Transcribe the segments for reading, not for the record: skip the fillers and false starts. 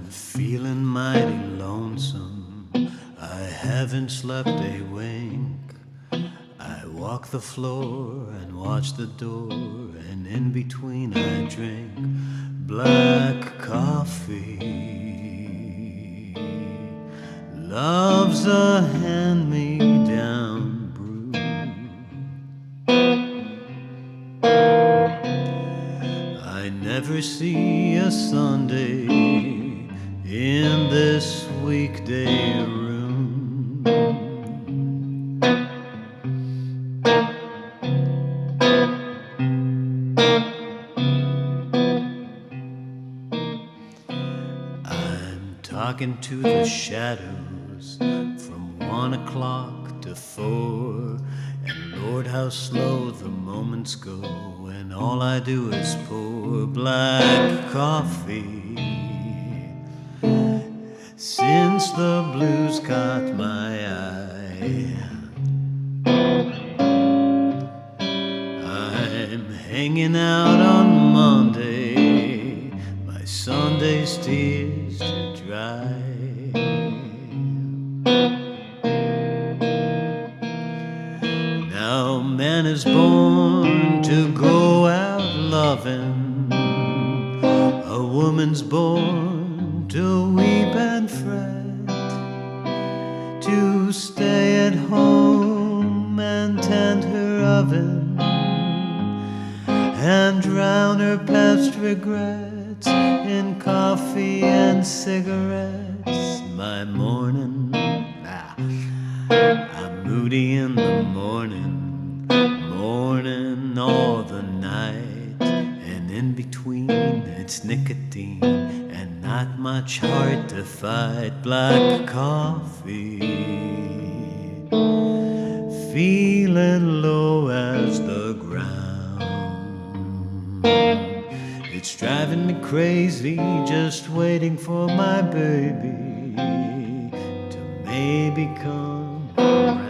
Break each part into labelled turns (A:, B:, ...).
A: Feeling mighty lonesome, I haven't slept a wink. I walk the floor and watch the door, and in between I drink black coffee. Love's a hand-me-down brew. I never see a Sunday in this weekday room. I'm talking to the shadows from 1 o'clock to 4, and Lord, how slow the moments go, and all I do is pour black coffee. Since the blues caught my eye, I'm hanging out on Monday, my Sunday's tears to dry. Now man is born to go out loving, a woman's born to weep and fret, to stay at home and tend her oven, and drown her past regrets in coffee and cigarettes. My morning, I'm moody in the morning, morning all the night, and in between it's nicotine and not much heart to fight. Black coffee, feeling low as the ground. It's driving me crazy, just waiting for my baby to maybe come around.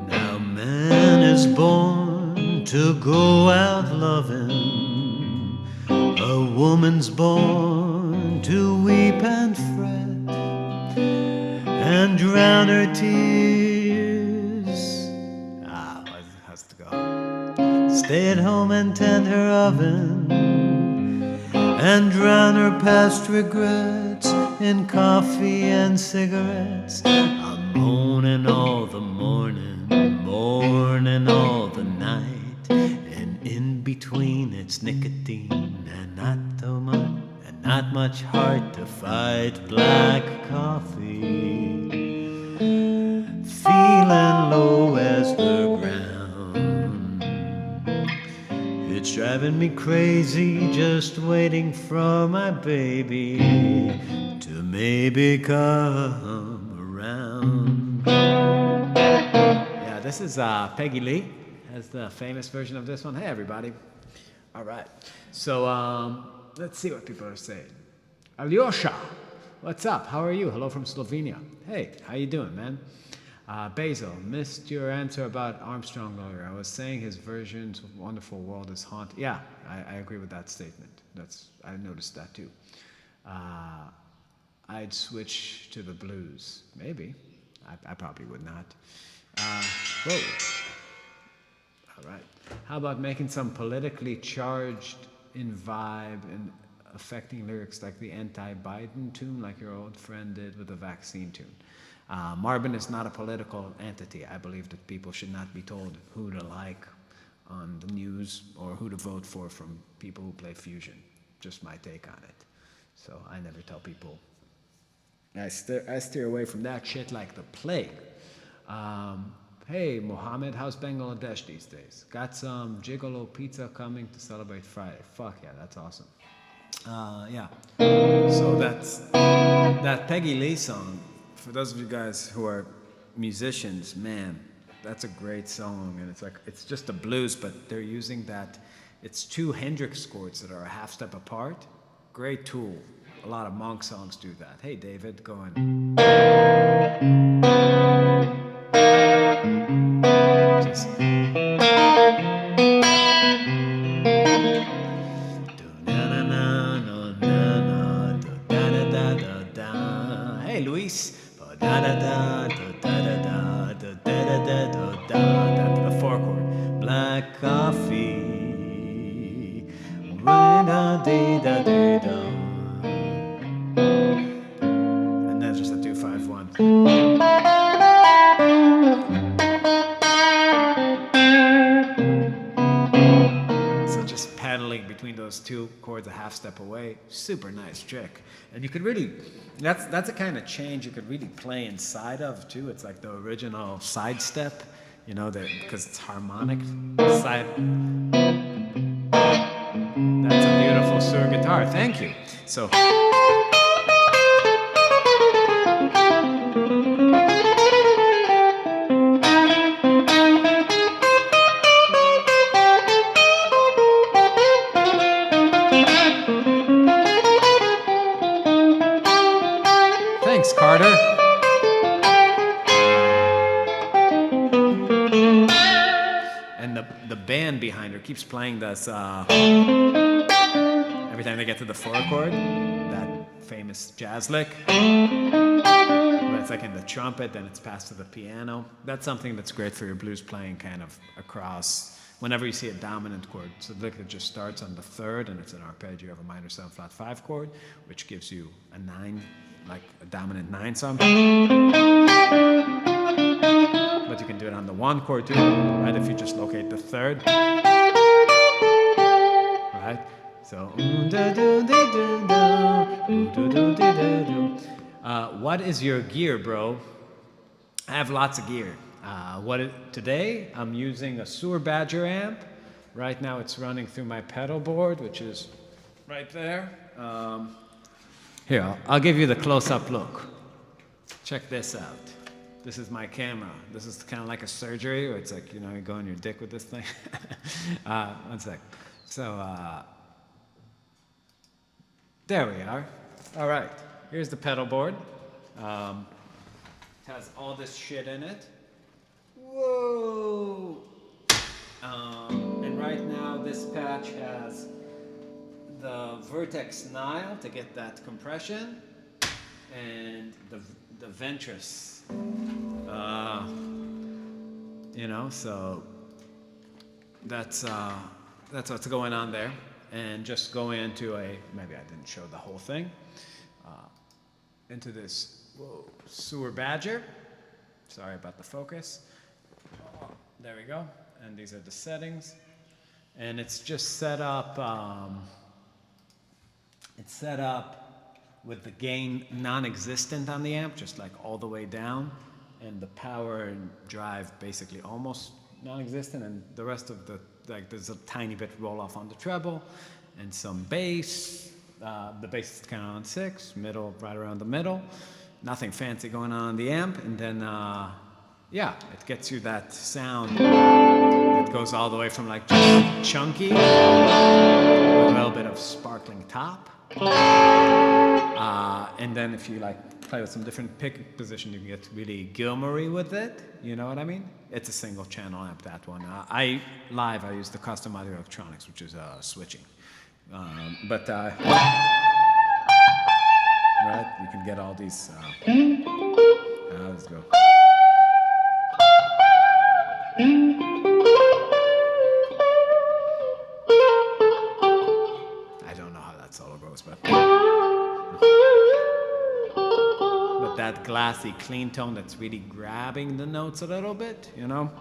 A: Now man is born to go out loving, a woman's born to weep and fret, and drown her tears. Has to go. Stay at home and tend her oven, and drown her past regrets in coffee and cigarettes. I'm moaning all the morning, mourning all the night, and in between it's nicotine and not much heart to fight. Black coffee, feeling low as the ground. It's driving me crazy, just waiting for my baby to maybe come around. Yeah, this is Peggy Lee. That's the famous version of this one. Hey, everybody. All right. So let's see what people are saying. Alyosha, what's up? How are you? Hello from Slovenia. Hey, how you doing, man? Basil, missed your answer about Armstrong earlier. I was saying his version's Wonderful World is haunted. Yeah, I agree with that statement. I noticed that too. I'd switch to the blues. Maybe. I probably would not. Whoa. All right. How about making some politically charged in vibe and affecting lyrics like the anti-Biden tune, like your old friend did with the vaccine tune? Marvin is not a political entity. I believe that people should not be told who to like on the news or who to vote for from people who play Fusion. Just my take on it. So I never tell people. I steer away from that shit like the plague. Hey, Mohammed, how's Bangladesh these days? Got some Gigolo pizza coming to celebrate Friday. Fuck yeah, that's awesome. Yeah. So that's that Peggy Lee song. For those of you guys who are musicians, man, that's a great song. And it's just a blues, but they're using that. It's two Hendrix chords that are a half step apart. Great tool. A lot of Monk songs do that. Hey, David, going. Just. Hey, Luis. Down to the four chord. Black coffee. And then just a 2-5-1. So just paddling between those two chords a half step away, super nice trick. And you could really, that's a kind of change you could really play inside of too. It's like the original side step, you know, because it's harmonic side. That's a beautiful Suhr guitar. Thank you. So. Thanks, Carter. And the band behind her keeps playing this every time they get to the four chord, that famous jazz lick. But it's like in the trumpet, then it's passed to the piano. That's something that's great for your blues playing kind of across whenever you see a dominant chord. So the lick that just starts on the third and it's an arpeggio, you have a minor 7 flat 5 chord, which gives you a 9, like a dominant 9 song. But you can do it on the 1 chord too, right? If you just locate the third. Right? So, what is your gear, bro? I have lots of gear. Today, I'm using a Suhr Badger amp. Right now, it's running through my pedal board, which is right there. Here, I'll give you the close-up look. Check this out. This is my camera. This is kind of like a surgery where it's like, you know, you go on your dick with this thing. One sec. So, there we are. All right, here's the pedal board. It has all this shit in it. Whoa! And right now, this patch has the Vertex Nile to get that compression, and the Ventris. You know, so that's what's going on there. And just go into maybe I didn't show the whole thing, into this Suhr Badger. Sorry about the focus. There we go. And these are the settings. And it's just set up, with the gain non-existent on the amp, just like all the way down. And the power and drive basically almost non-existent. And the rest of there's a tiny bit roll off on the treble and some bass. The bass is kind of on 6, middle, right around the middle. Nothing fancy going on the amp. And then, yeah, it gets you that sound that goes all the way from like just chunky with a little bit of sparkling top. And then if you like play with some different pick position, you can get really Gilmory with it. You know what I mean? It's a single channel amp, that one. I use the custom audio electronics, which is switching.
B: right? You can get all these. Let's go. I don't know how that solo goes, but that glassy, clean tone that's really grabbing the notes a little bit, you know?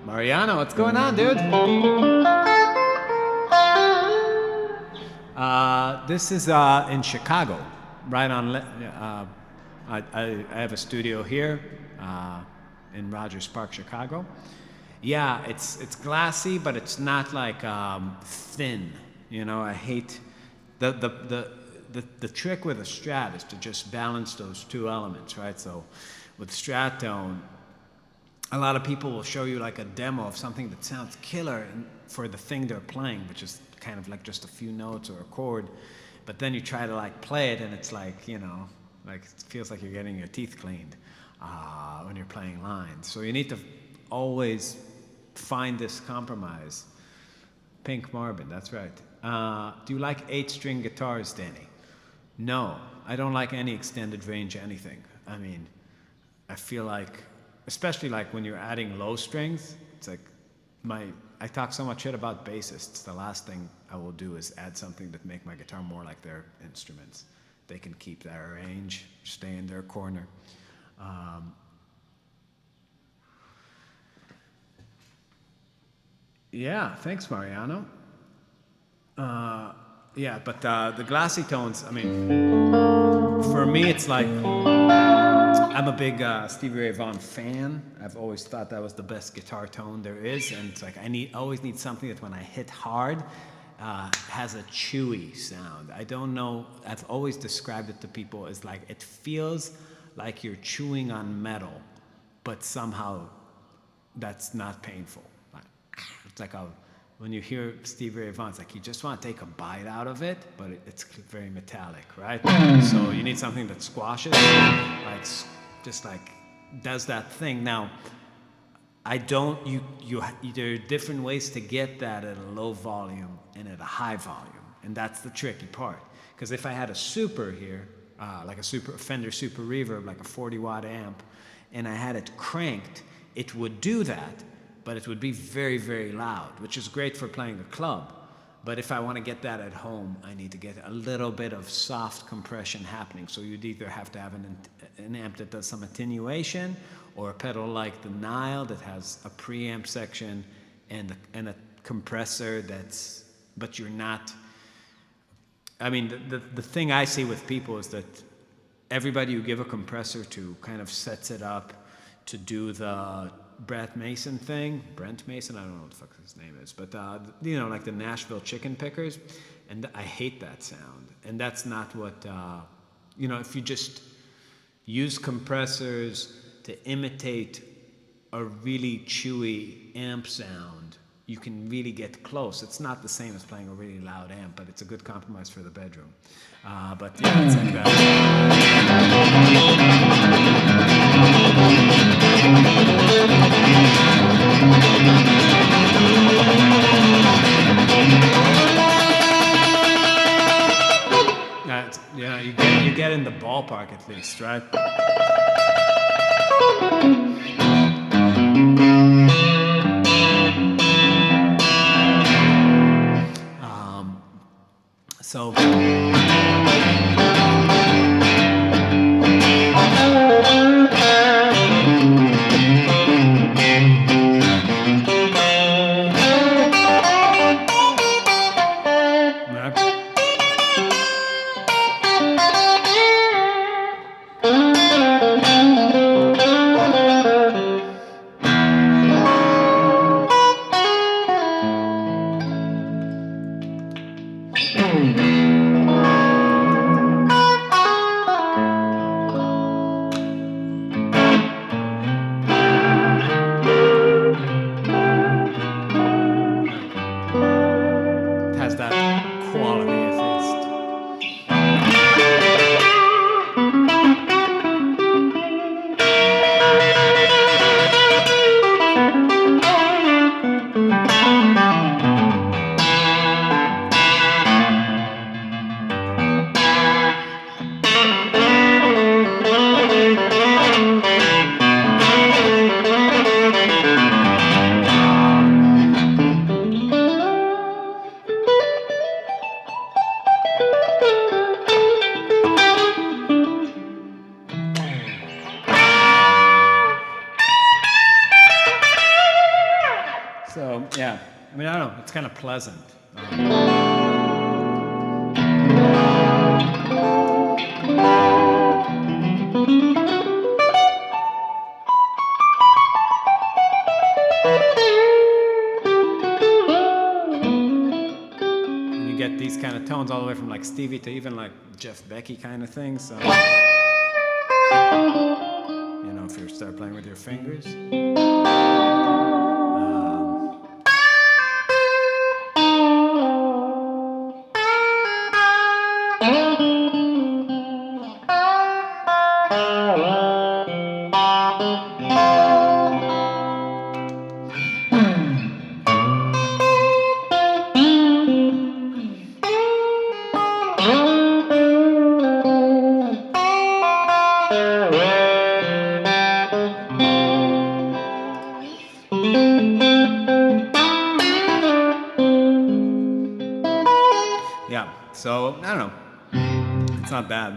B: Mariano, what's going on, dude? This is in Chicago, right on. I have a studio here in Rogers Park, Chicago. Yeah, it's glassy, but it's not like thin. You know, I hate the trick with a Strat is to just balance those two elements, right? So with Strat tone, a lot of people will show you like a demo of something that sounds killer for the thing they're playing, which is kind of like just a few notes or a chord. But then you try to like play it and it's like, you know, like it feels like you're getting your teeth cleaned when you're playing lines. So you need to always find this compromise. Pink Marvin, that's right. Do you like 8-string guitars, Danny? No, I don't like any extended range anything. I mean, I feel like, especially like when you're adding low strings, it's like I talk so much shit about bassists. The last thing I will do is add something that make my guitar more like their instruments. They can keep their range, stay in their corner. Yeah, thanks, Mariano. Yeah, but the glassy tones, I mean, for me, it's like, I'm a big Stevie Ray Vaughan fan. I've always thought that was the best guitar tone there is, and it's like always need something that when I hit hard, has a chewy sound. I don't know, I've always described it to people as like, it feels like you're chewing on metal, but somehow that's not painful. It's like when you hear Stevie Ray Vaughan, it's like you just want to take a bite out of it, but it's very metallic, right? So you need something that squashes, like just like does that thing. Now, there are different ways to get that at a low volume and at a high volume, and that's the tricky part. Because if I had a super here, like a Fender Super Reverb, like a 40-watt amp, and I had it cranked, it would do that, but it would be very, very loud, which is great for playing a club. But if I want to get that at home, I need to get a little bit of soft compression happening. So you'd either have to have an amp that does some attenuation, or a pedal like the Nile that has a preamp section and a compressor but you're not. I mean, the thing I see with people is that everybody you give a compressor to kind of sets it up to do the Brent Mason, I don't know what the fuck his name is, but you know, like the Nashville chicken pickers, and I hate that sound. And that's not what, you know, if you just use compressors to imitate a really chewy amp sound, you can really get close. It's not the same as playing a really loud amp, but it's a good compromise for the bedroom. But yeah, it's like that. Yeah, you get in the ballpark at least, right? So. I mean, I don't know. It's kind of pleasant. And you get these kind of tones all the way from like Stevie to even like Jeff Becky kind of things. So, you know, if you start playing with your fingers. Yeah, so I don't know. It's not bad.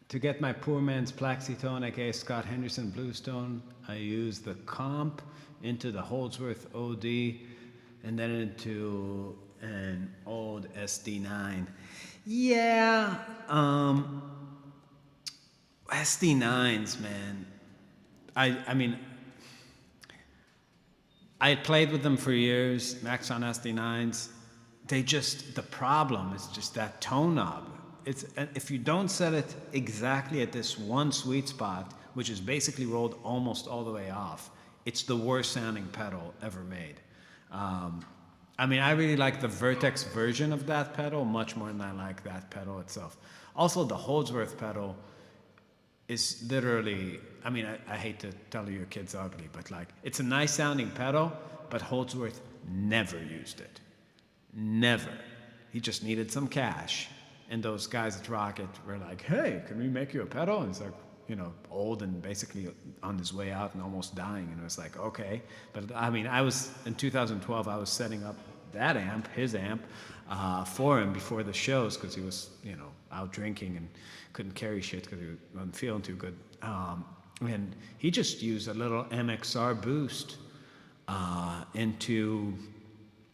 B: To get my poor man's Plaxitone, aka Scott Henderson Bluestone, I use the comp into the Holdsworth OD and then into an old SD9. Yeah, SD9s, man. I mean, I played with them for years, Maxon SD9s. The problem is just that tone knob. If you don't set it exactly at this one sweet spot, which is basically rolled almost all the way off, it's the worst sounding pedal ever made. I mean, I really like the Vertex version of that pedal much more than I like that pedal itself. Also, the Holdsworth pedal is literally, I mean, I hate to tell you your kid's ugly, but like, it's a nice sounding pedal, but Holdsworth never used it. Never. He just needed some cash. And those guys at Rocket were like, hey, can we make you a pedal? And he's like, you know, old and basically on his way out and almost dying. And it was like, okay. But I mean, in 2012, I was setting up that amp, his amp, for him before the shows because he was, you know, out drinking and couldn't carry shit because he wasn't feeling too good. And he just used a little MXR boost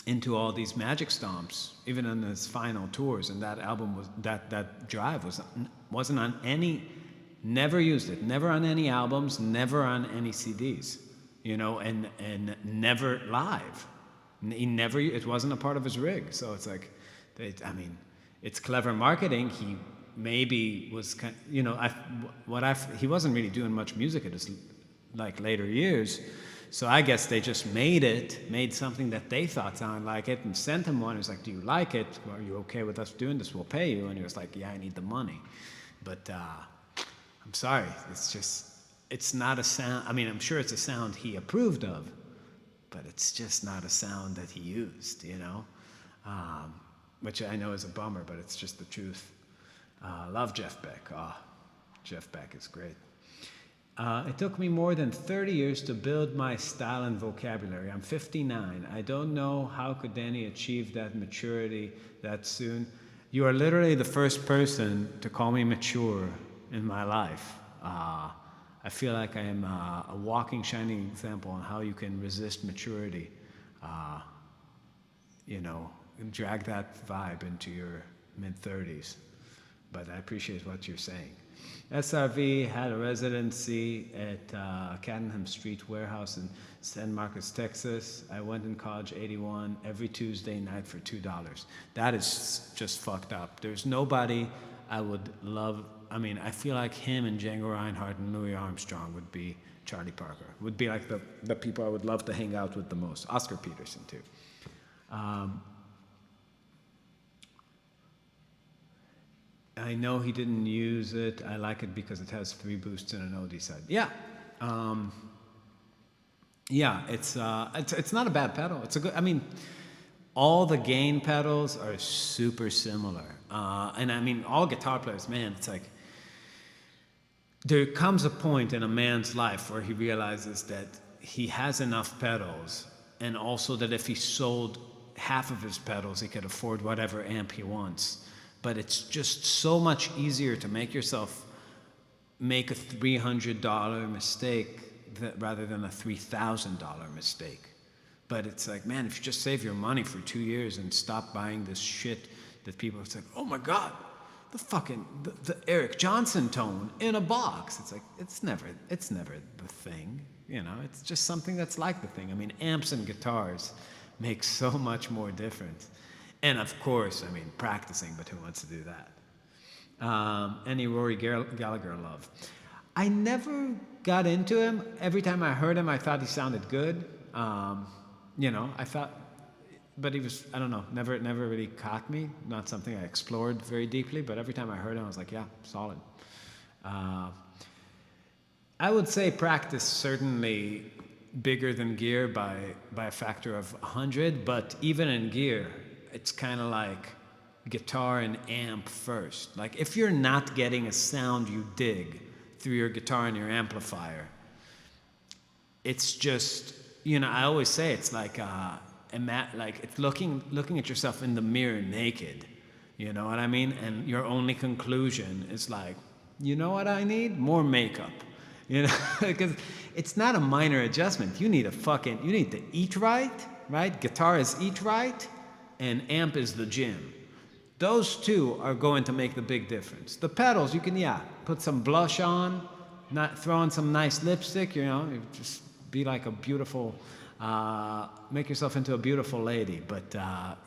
B: into all these Magic Stomps, even on his final tours. And that album was that drive wasn't on any, never used it, never on any albums, never on any CDs, you know, and never live. It wasn't a part of his rig. So it's like, I mean, it's clever marketing. He maybe was kind, you know, he wasn't really doing much music at his like later years. So I guess they just made something that they thought sounded like it and sent him one. He was like, do you like it? Are you okay with us doing this? We'll pay you. And he was like, yeah, I need the money. But I'm sorry. It's not a sound. I mean, I'm sure it's a sound he approved of, but it's just not a sound that he used, you know, which I know is a bummer, but it's just the truth. Love Jeff Beck. Jeff Beck is great. It took me more than 30 years to build my style and vocabulary. I'm 59. I don't know how could Dani achieve that maturity that soon. You are literally the first person to call me mature in my life. I feel like I am a walking, shining example on how you can resist maturity. You know, and drag that vibe into your mid-30s. But I appreciate what you're saying. SRV had a residency at Cattenham Street Warehouse in San Marcos, Texas. I went in college '81 every Tuesday night for $2. That is just fucked up. There's nobody I would love. I mean, I feel like him and Django Reinhardt and Louis Armstrong would be Charlie Parker. Would be like the people I would love to hang out with the most. Oscar Peterson too. I know he didn't use it. I like it because it has 3 boosts and an OD side. Yeah. Yeah, it's not a bad pedal. It's a good. I mean, all the gain pedals are super similar, and I mean, all guitar players, man, it's like there comes a point in a man's life where he realizes that he has enough pedals, and also that if he sold half of his pedals, he could afford whatever amp he wants. But it's just so much easier to make yourself make a $300 mistake rather than a $3,000 mistake. But it's like, man, if you just save your money for 2 years and stop buying this shit that people, it's like, oh my God, the Eric Johnson tone in a box. It's like, it's never the thing, you know, it's just something that's like the thing. I mean, amps and guitars make so much more difference. And of course, I mean, practicing, but who wants to do that? Any Rory Gallagher love? I never got into him. Every time I heard him, I thought he sounded good. You know, I thought, but he was, I don't know, never really caught me. Not something I explored very deeply, but every time I heard him, I was like, yeah, solid. I would say practice certainly bigger than gear by a factor of 100, but even in gear, it's kind of like guitar and amp first. Like if you're not getting a sound you dig through your guitar and your amplifier, it's just, you know, I always say it's like it's looking at yourself in the mirror naked, you know what I mean? And your only conclusion is like, you know what I need? More makeup, you know, because it's not a minor adjustment. You need to eat right? Guitar is eat right, and amp is the gym. Those two are going to make the big difference. The pedals, you can, put some blush on, not throw on some nice lipstick, you know, just be like a beautiful, make yourself into a beautiful lady. But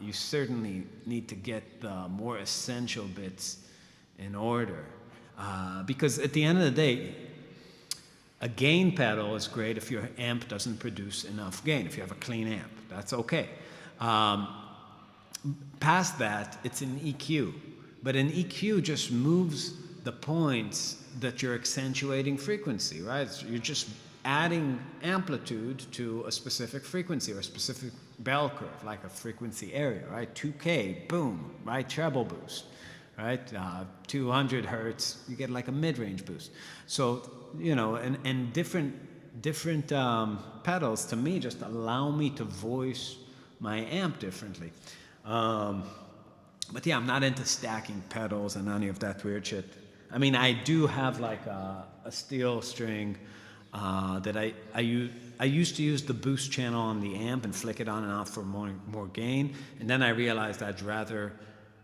B: you certainly need to get the more essential bits in order. Because at the end of the day, a gain pedal is great if your amp doesn't produce enough gain. If you have a clean amp, that's okay. Past that, it's an EQ. But an EQ just moves the points that you're accentuating frequency, right? So you're just adding amplitude to a specific frequency or a specific bell curve, like a frequency area, right? 2K, boom, right? Treble boost, right? 200 hertz, you get like a mid-range boost. So, you know, and different pedals, to me, just allow me to voice my amp differently. But yeah, I'm not into stacking pedals and any of that weird shit. I mean, I do have like a steel string that I use. I used to use the boost channel on the amp and flick it on and off for more gain. And then I realized I'd rather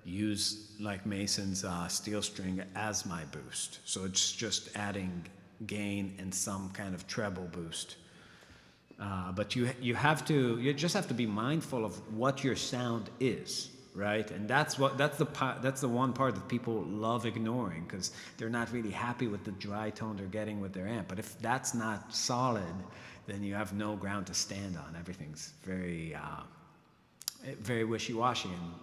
B: use like Mason's steel string as my boost. So it's just adding gain and some kind of treble boost. But you just have to be mindful of what your sound is, right? And that's the one part that people love ignoring, because they're not really happy with the dry tone they're getting with their amp. But if that's not solid, then you have no ground to stand on. Everything's very very wishy-washy, and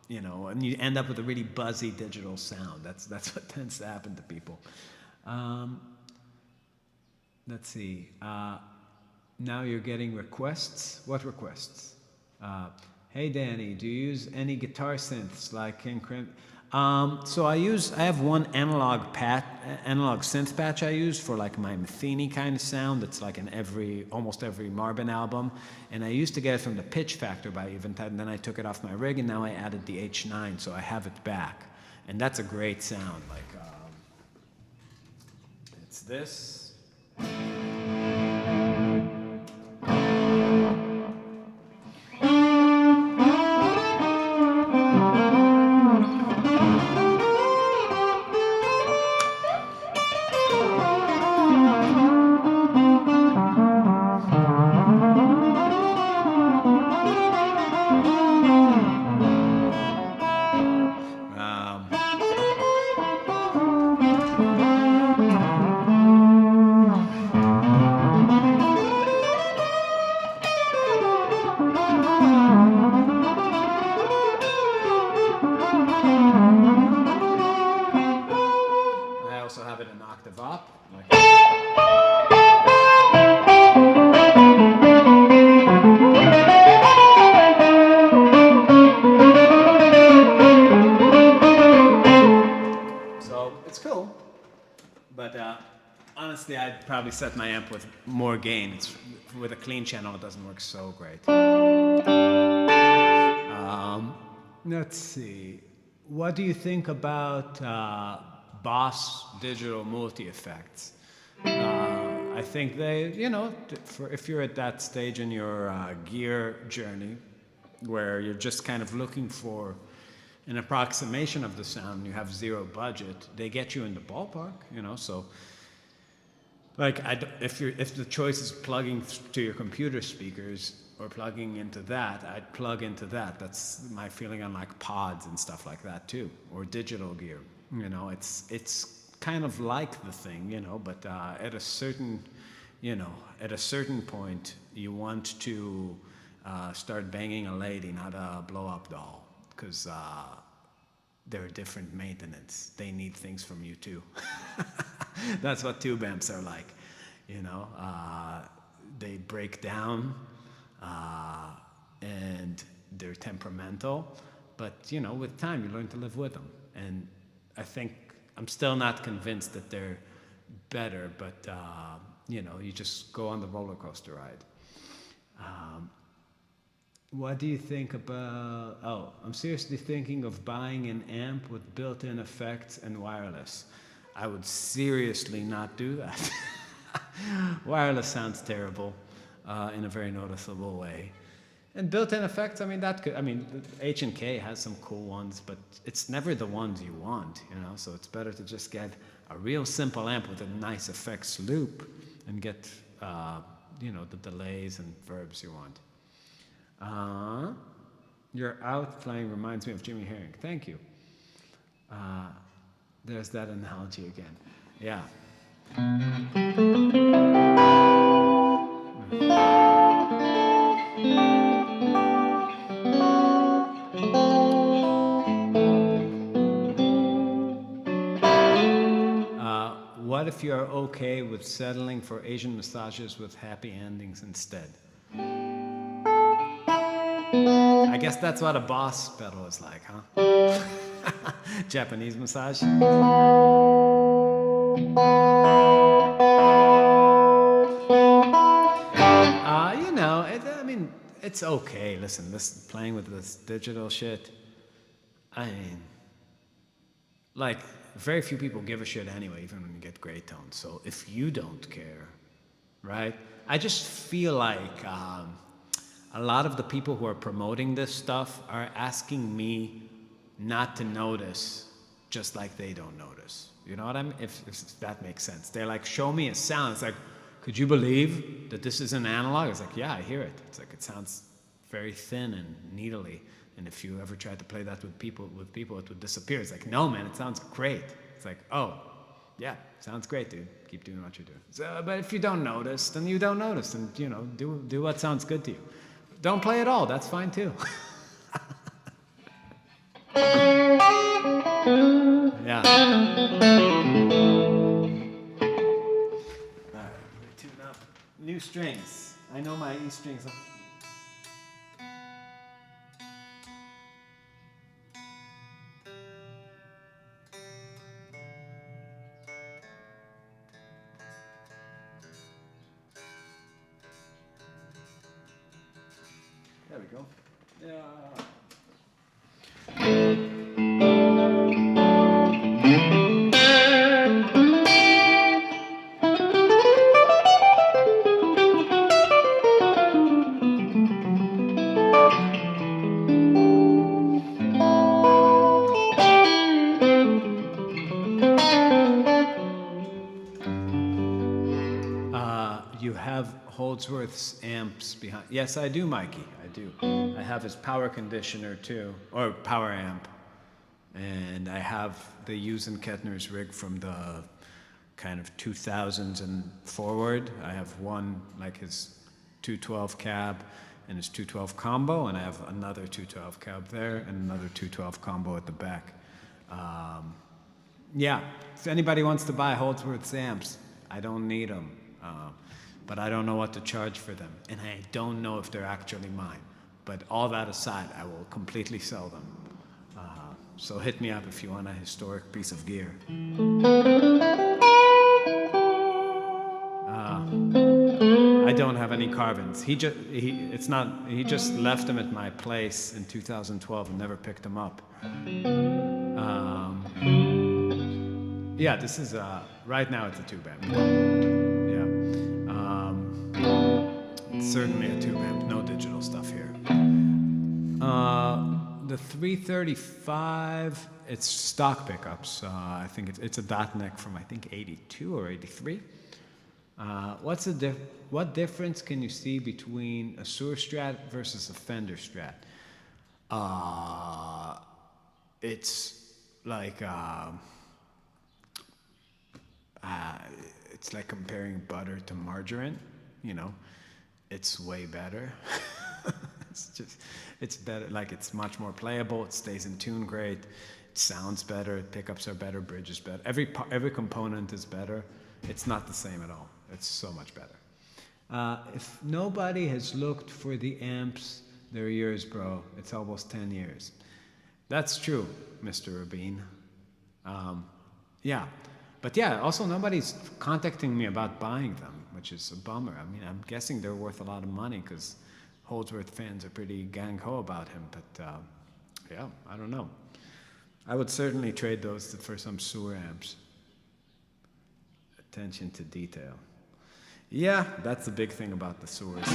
B: you know, and you end up with a really buzzy digital sound. That's what tends to happen to people. Let's see. Now you're getting requests. What requests? Hey Dani, do you use any guitar synths like so I have one analog synth patch I use for like my Matheny kind of sound. That's like in almost every Marvin album, and I used to get it from the Pitch Factor by Eventide, and then I took it off my rig, and now I added the H9, so I have it back, and that's a great sound. Like it's this. probably set my amp with more gain. With a clean channel, it doesn't work so great. Let's see. What do you think about Boss digital multi-effects? I think they, if you're at that stage in your gear journey where you're just kind of looking for an approximation of the sound, you have zero budget, they get you in the ballpark, so like if the choice is plugging to your computer speakers or plugging into that, I'd plug into that. That's my feeling on like pods and stuff like that too, or digital gear. It's kind of like the thing, but at a certain point, you want to start banging a lady, not a blow-up doll, because they're different maintenance. They need things from you too. That's what tube amps are like, they break down and they're temperamental, but with time you learn to live with them. And I think I'm still not convinced that they're better, but you just go on the roller coaster ride. What do you think about... Oh, I'm seriously thinking of buying an amp with built-in effects and wireless. I would seriously not do that. Wireless sounds terrible in a very noticeable way. And built-in effects, H&K has some cool ones, but it's never the ones you want, so it's better to just get a real simple amp with a nice effects loop and get, the delays and verbs you want. Your outplaying reminds me of Jimmy Herring. Thank you. There's that analogy again. Yeah. What if you're okay with settling for Asian massages with happy endings instead? I guess that's what a Boss pedal is like, huh? Japanese massage. It's okay. Listen, playing with this digital shit, very few people give a shit anyway, even when you get gray tones. So if you don't care, right? I just feel like a lot of the people who are promoting this stuff are asking me not to notice, just like they don't notice. You know what I mean? If that makes sense. They're like, show me a sound. It's like, could you believe that this is an analog? It's like, yeah, I hear it. It's like, it sounds very thin and needly. And if you ever tried to play that with people, it would disappear. It's like, no, man, it sounds great. It's like, oh, yeah, sounds great, dude. Keep doing what you're doing. So, but if you don't notice, then you don't notice. And, do what sounds good to you. Don't play at all. That's fine, too. Yeah. All right, tune up. New strings. I know my E strings. There we go. Yeah. You have Holdsworth's amps behind. Yes, I do, Mikey. I do. I have his power conditioner too, or power amp, and I have the Hughes and Kettner's rig from the kind of 2000s and forward. I have one like his 212 cab and his 212 combo, and I have another 212 cab there and another 212 combo at the back. Yeah, if anybody wants to buy Holdsworth's amps, I don't need them. But I don't know what to charge for them, and I don't know if they're actually mine. But all that aside, I will completely sell them. So hit me up if you want a historic piece of gear. I don't have any carbons. He just left them at my place in 2012 and never picked them up. Yeah, this is right now it's a tube amp. Yeah, it's certainly a tube amp. No digital stuff here. The 335, it's stock pickups. I think it's a dot neck from I think 82 or 83. What difference can you see between a sewer Strat versus a Fender Strat? It's like it's like comparing butter to margarine. You know, it's way better. It's better. Like it's much more playable. It stays in tune great. It sounds better. Pickups are better. Bridge is better. Every component is better. It's not the same at all. It's so much better. If nobody has looked for the amps, they're yours, bro. It's almost 10 years. That's true, Mr. Rabin. Yeah. But yeah, also nobody's contacting me about buying them, which is a bummer. I mean, I'm guessing they're worth a lot of money because Holdsworth fans are pretty gang-ho about him. But yeah, I don't know. I would certainly trade those for some sewer amps. Attention to detail. Yeah, that's the big thing about the sewers.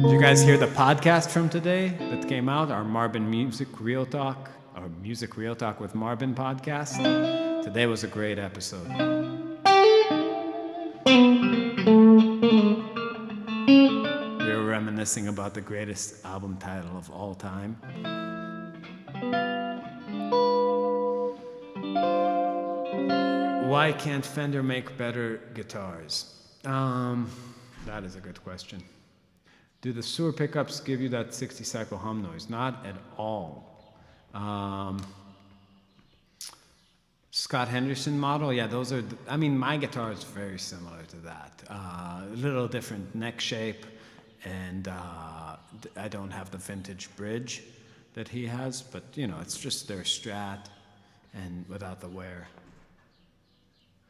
B: You guys hear the podcast from today that came out, our Marvin Music Real Talk, our Music Real Talk with Marvin podcast? Today was a great episode. We were reminiscing about the greatest album title of all time. Why can't Fender make better guitars? That is a good question. Do the sewer pickups give you that 60 cycle hum noise? Not at all. Scott Henderson model, yeah, those are, I mean, my guitar is very similar to that. A little different neck shape, and I don't have the vintage bridge that he has, but you know, it's just their Strat and without the wear.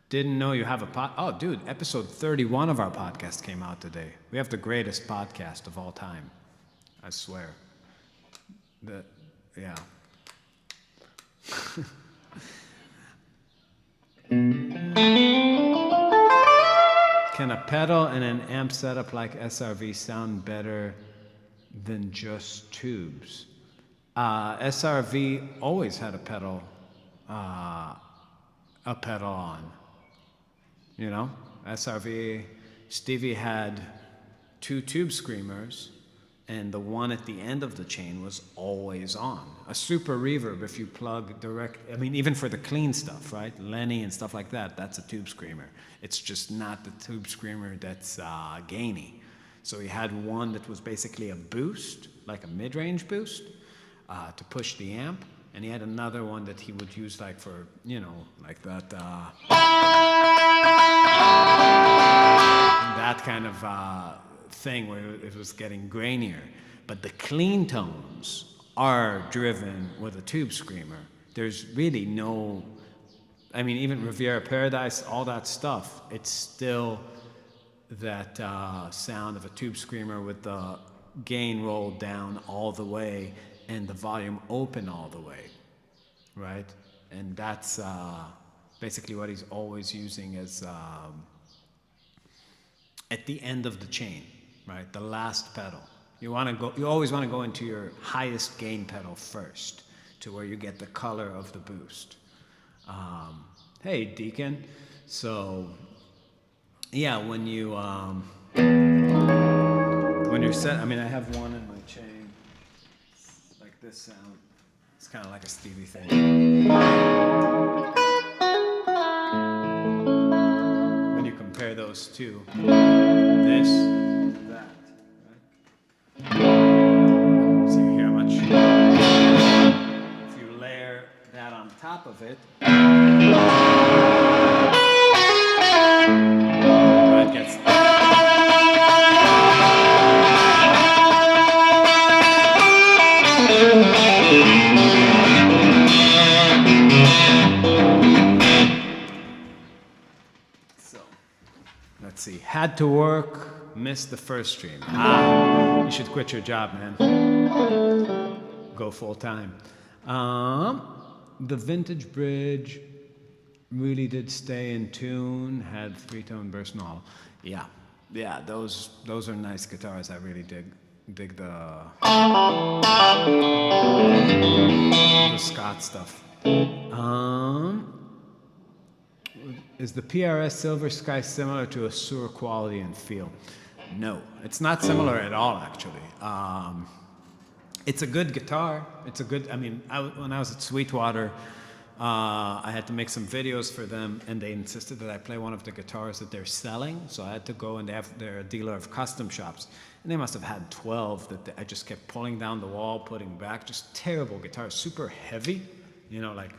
B: Didn't know you have a oh, dude, episode 31 of our podcast came out today. We have the greatest podcast of all time. I swear. Yeah. Can a pedal and an amp setup like SRV sound better than just tubes? SRV always had a pedal on. You know, SRV, Stevie had 2 tube screamers, and the one at the end of the chain was always on. A super reverb, if you plug direct, I mean, even for the clean stuff, right? Lenny and stuff like that, that's a tube screamer. It's just not the tube screamer that's gainy. So he had one that was basically a boost, like a mid-range boost, to push the amp. And he had another one that he would use like for, you know, like that, that kind of thing where it was getting grainier. But the clean tones are driven with a tube screamer. There's really no, I mean, even Riviera Paradise, all that stuff, it's still that sound of a tube screamer with the gain rolled down all the way and the volume open all the way, right? And that's basically what he's always using as at the end of the chain, right? The last pedal. You always want to go into your highest gain pedal first, to where you get the color of the boost. Hey, Deacon. So, yeah, when you're set, I mean, I have one in my chain. like this sound. It's kind of like a Stevie thing. When you compare those two, this, that, right? So you hear how much? If you layer that on top of it, it gets. So, let's see. Had to work, missed the first stream. You should quit your job, man. Go full time. The vintage bridge really did stay in tune. Had 3-tone burst and all. Yeah, those are nice guitars. I really dig the Scott stuff. Is the PRS Silver Sky similar to a Sur quality and feel? No, it's not similar at all, actually. It's a good guitar. It's a good, when I was at Sweetwater, I had to make some videos for them, and they insisted that I play one of the guitars that they're selling. So I had to go, and they're a dealer of custom shops. And they must have had 12 that I just kept pulling down the wall, putting back. Just terrible guitars, super heavy, like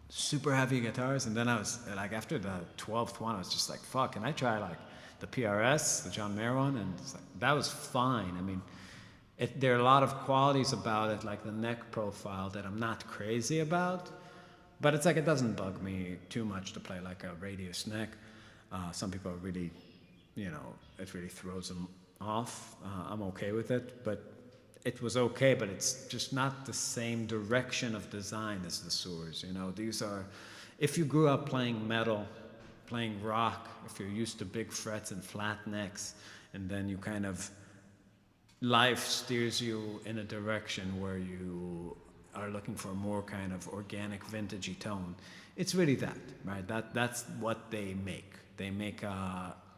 B: super heavy guitars. And then I was like, after the 12th one, I was just like, fuck, can I try like the PRS, the John Mayer one? And it's like, that was fine. There are a lot of qualities about it, like the neck profile, that I'm not crazy about. But it's like, it doesn't bug me too much to play like a radius neck. Some people are really, it really throws them off. I'm okay with it, but it was okay, but it's just not the same direction of design as the Surs. These are, if you grew up playing metal, playing rock, if you're used to big frets and flat necks, and then you kind of, life steers you in a direction where you are looking for a more kind of organic, vintagey tone. It's really that, right? That's what they make. They make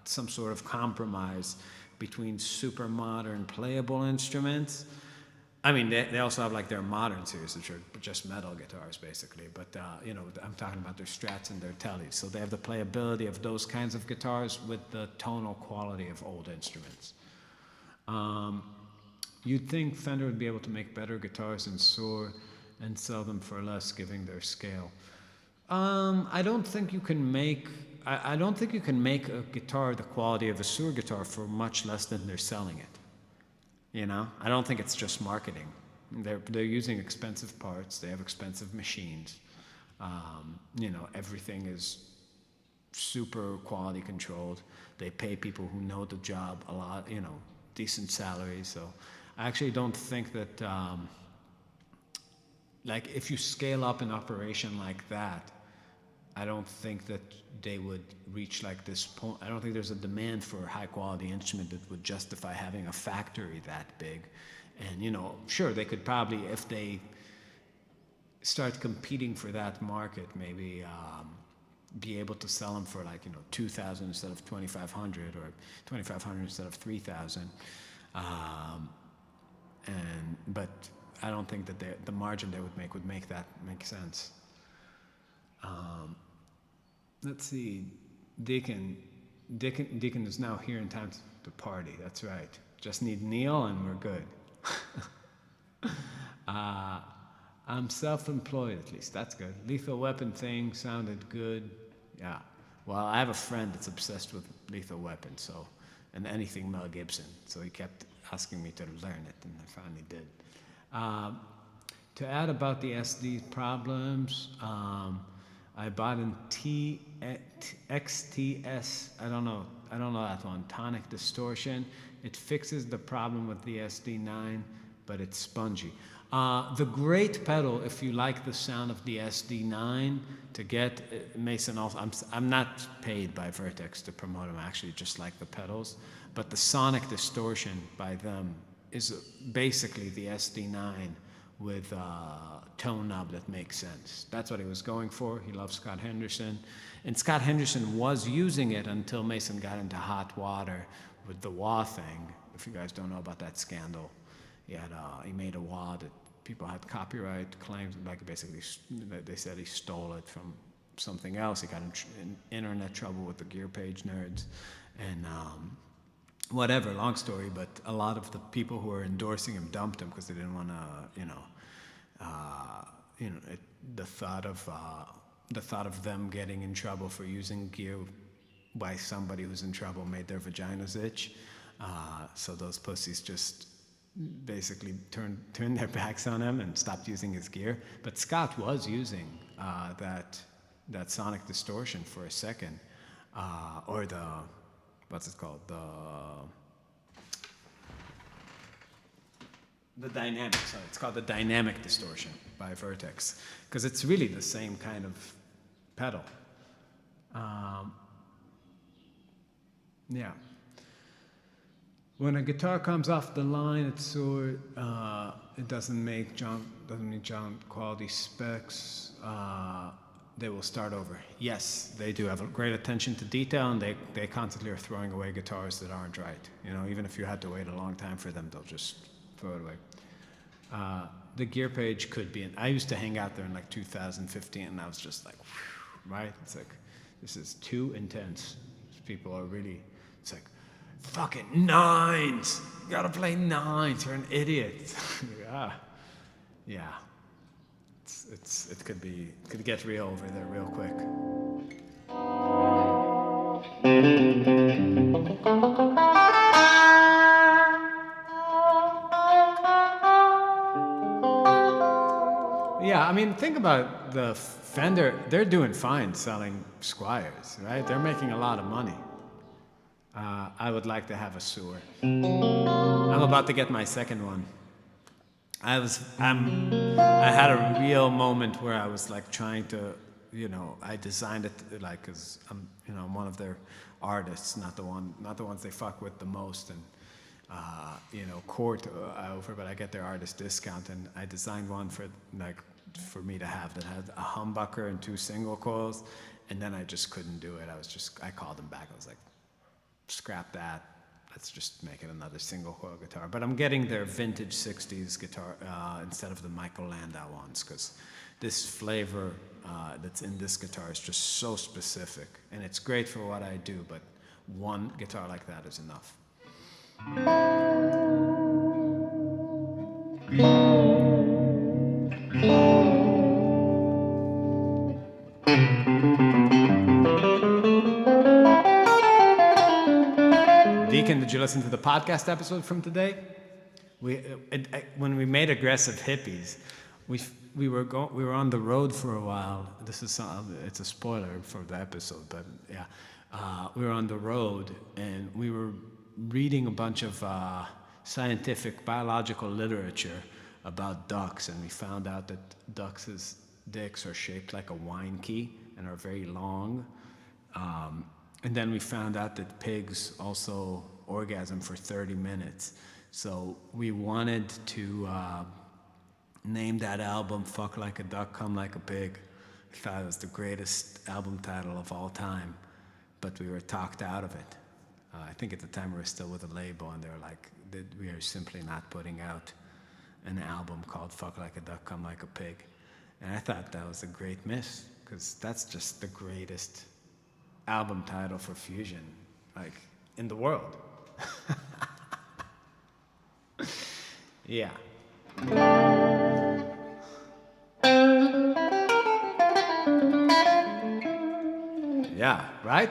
B: some sort of compromise between super modern playable instruments. They also have like their modern series, which are just metal guitars basically. But I'm talking about their Strats and their Tellys. So they have the playability of those kinds of guitars with the tonal quality of old instruments. You'd think Fender would be able to make better guitars than Sur and sell them for less, given their scale. I don't think you can make a guitar the quality of a Sur guitar for much less than they're selling it. I don't think it's just marketing. They're using expensive parts. They have expensive machines. Everything is super quality controlled. They pay people who know the job a lot. Decent salaries. So I actually don't think that, if you scale up an operation like that, I don't think that they would reach like this point. I don't think there's a demand for a high quality instrument that would justify having a factory that big. And, sure, they could probably, if they start competing for that market, maybe be able to sell them for 2,000 instead of 2,500, or 2,500 instead of 3,000. But I don't think that the margin they would make that make sense. Let's see, Deacon is now here in time to party. That's right. Just need Neil and we're good. I'm self-employed, at least. That's good. Lethal Weapon thing sounded good. Yeah. Well, I have a friend that's obsessed with Lethal Weapon, and anything Mel Gibson. So he kept asking me to learn it, and I finally did. To add about the SD problems, I bought an XTS, I don't know that one, tonic distortion. It fixes the problem with the SD9, but it's spongy. The great pedal, if you like the sound of the SD9, to get Mason also, I'm not paid by Vertex to promote them, I actually just like the pedals, but the sonic distortion by them is basically the SD9 with a tone knob that makes sense. That's what he was going for. He loves Scott Henderson. And Scott Henderson was using it until Mason got into hot water with the wah thing. If you guys don't know about that scandal, he made a wad that people had copyright claims, like basically they said he stole it from something else. He got in internet trouble with the Gear Page nerds, and whatever. Long story, but a lot of the people who were endorsing him dumped him because they didn't want to, the thought of them getting in trouble for using gear by somebody who's in trouble made their vaginas itch. So those pussies just basically turned their backs on him and stopped using his gear. But Scott was using that sonic distortion for a second, or the what's it called, the dynamic. Sorry, it's called the dynamic distortion by Vertex, because it's really the same kind of pedal. Yeah. When a guitar comes off the line, it's sort. It doesn't meet John quality specs. They will start over. Yes, they do have a great attention to detail, and they constantly are throwing away guitars that aren't right. Even if you had to wait a long time for them, they'll just throw it away. The Gear Page could be. I used to hang out there in like 2015, and I was just like, whew, right? It's like, this is too intense. People are really. It's like, fucking nines. You gotta play nines. You're an idiot. Yeah. It could get real over there real quick. Yeah, I mean, think about the Fender. They're doing fine selling Squiers, right? They're making a lot of money. I would like to have a sewer. I'm about to get my second one. I had a real moment where I was like trying to, I designed it like, cause I'm one of their artists, not the ones they fuck with the most, and court over, but I get their artist discount, and I designed one for me to have that had a humbucker and 2 single coils, and then I just couldn't do it. I called them back. I was like, scrap that. Let's just make it another single coil guitar. But I'm getting their vintage 60s guitar instead of the Michael Landau ones, because this flavor that's in this guitar is just so specific. And it's great for what I do, but one guitar like that is enough. Deacon, did you listen to the podcast episode from today? When we made Aggressive Hippies, we were on the road for a while. It's a spoiler for the episode, but yeah, we were on the road and we were reading a bunch of scientific biological literature about ducks, and we found out that ducks' dicks are shaped like a wine key and are very long. And then we found out that pigs also orgasm for 30 minutes. So we wanted to name that album Fuck Like a Duck, Come Like a Pig. I thought it was the greatest album title of all time, but we were talked out of it. I think at the time we were still with a label, and they were like, we are simply not putting out an album called Fuck Like a Duck, Come Like a Pig. And I thought that was a great miss, because that's just the greatest album title for fusion, like, in the world. Yeah. Yeah, right?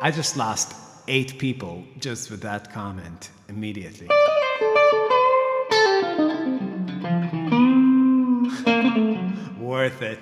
B: I just lost 8 people just with that comment immediately. Worth it.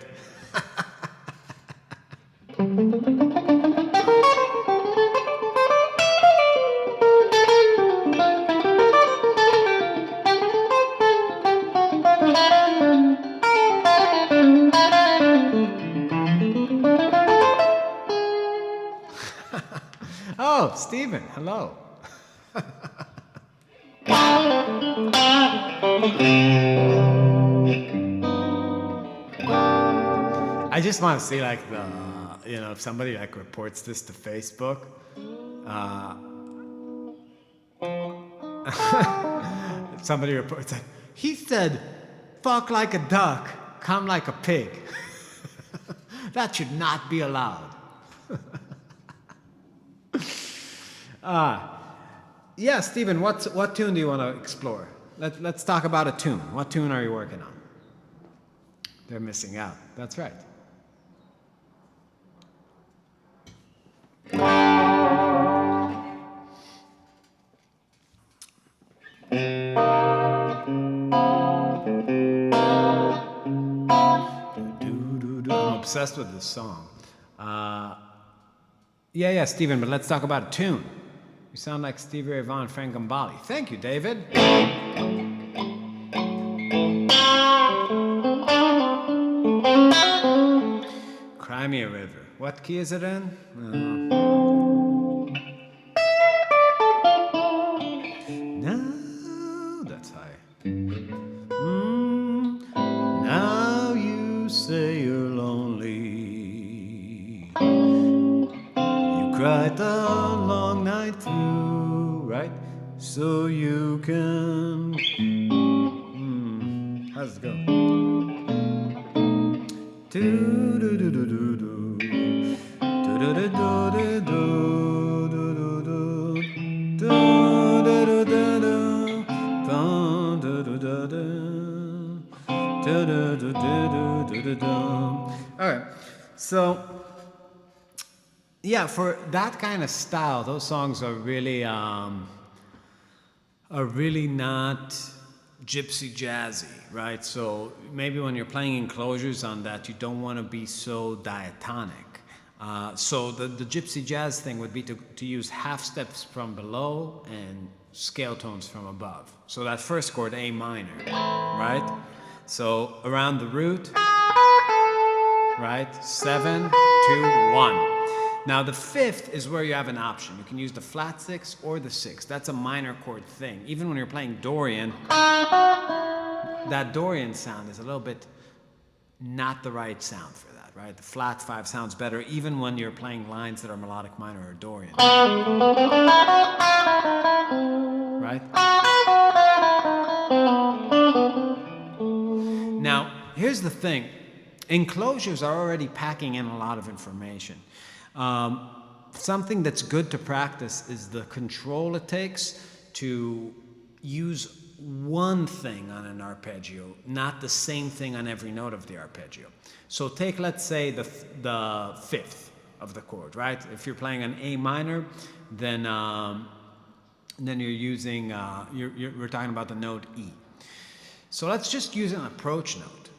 B: Oh, Stephen, hello. I just want to see like if somebody like reports this to Facebook. Somebody reports like, he said, fuck like a duck, come like a pig. That should not be allowed. Yeah, Stephen, what tune do you want to explore? Let's talk about a tune. What tune are you working on? They're missing out. That's right. I'm obsessed with this song. Yeah, Stephen, but let's talk about a tune. You sound like Stevie Ray Vaughan and Frank Gambale. Thank you, David. Cry Me a River. What key is it in? No, that's high. Now you say you're lonely. You cried the long night through, right? So you can. How's it go? Do do do do do do. Do do do do do do. All right, so yeah, for that kind of style, those songs are really not gypsy jazzy, right? So maybe when you're playing enclosures on that, you don't want to be so diatonic. So the gypsy jazz thing would be to use half steps from below and scale tones from above. So that first chord, A minor, right? So around the root, right? 7, 2, 1. Now the fifth is where you have an option. You can use the flat 6 or the 6. That's a minor chord thing. Even when you're playing Dorian, that Dorian sound is a little bit not the right sound for that, right? The flat 5 sounds better even when you're playing lines that are melodic minor or Dorian. Right? Now, here's the thing. Enclosures are already packing in a lot of information. Something that's good to practice is the control it takes to use one thing on an arpeggio, not the same thing on every note of the arpeggio. So take, let's say, the fifth of the chord, right? If you're playing an A minor, then you're using, we're talking about the note E. So let's just use an approach note.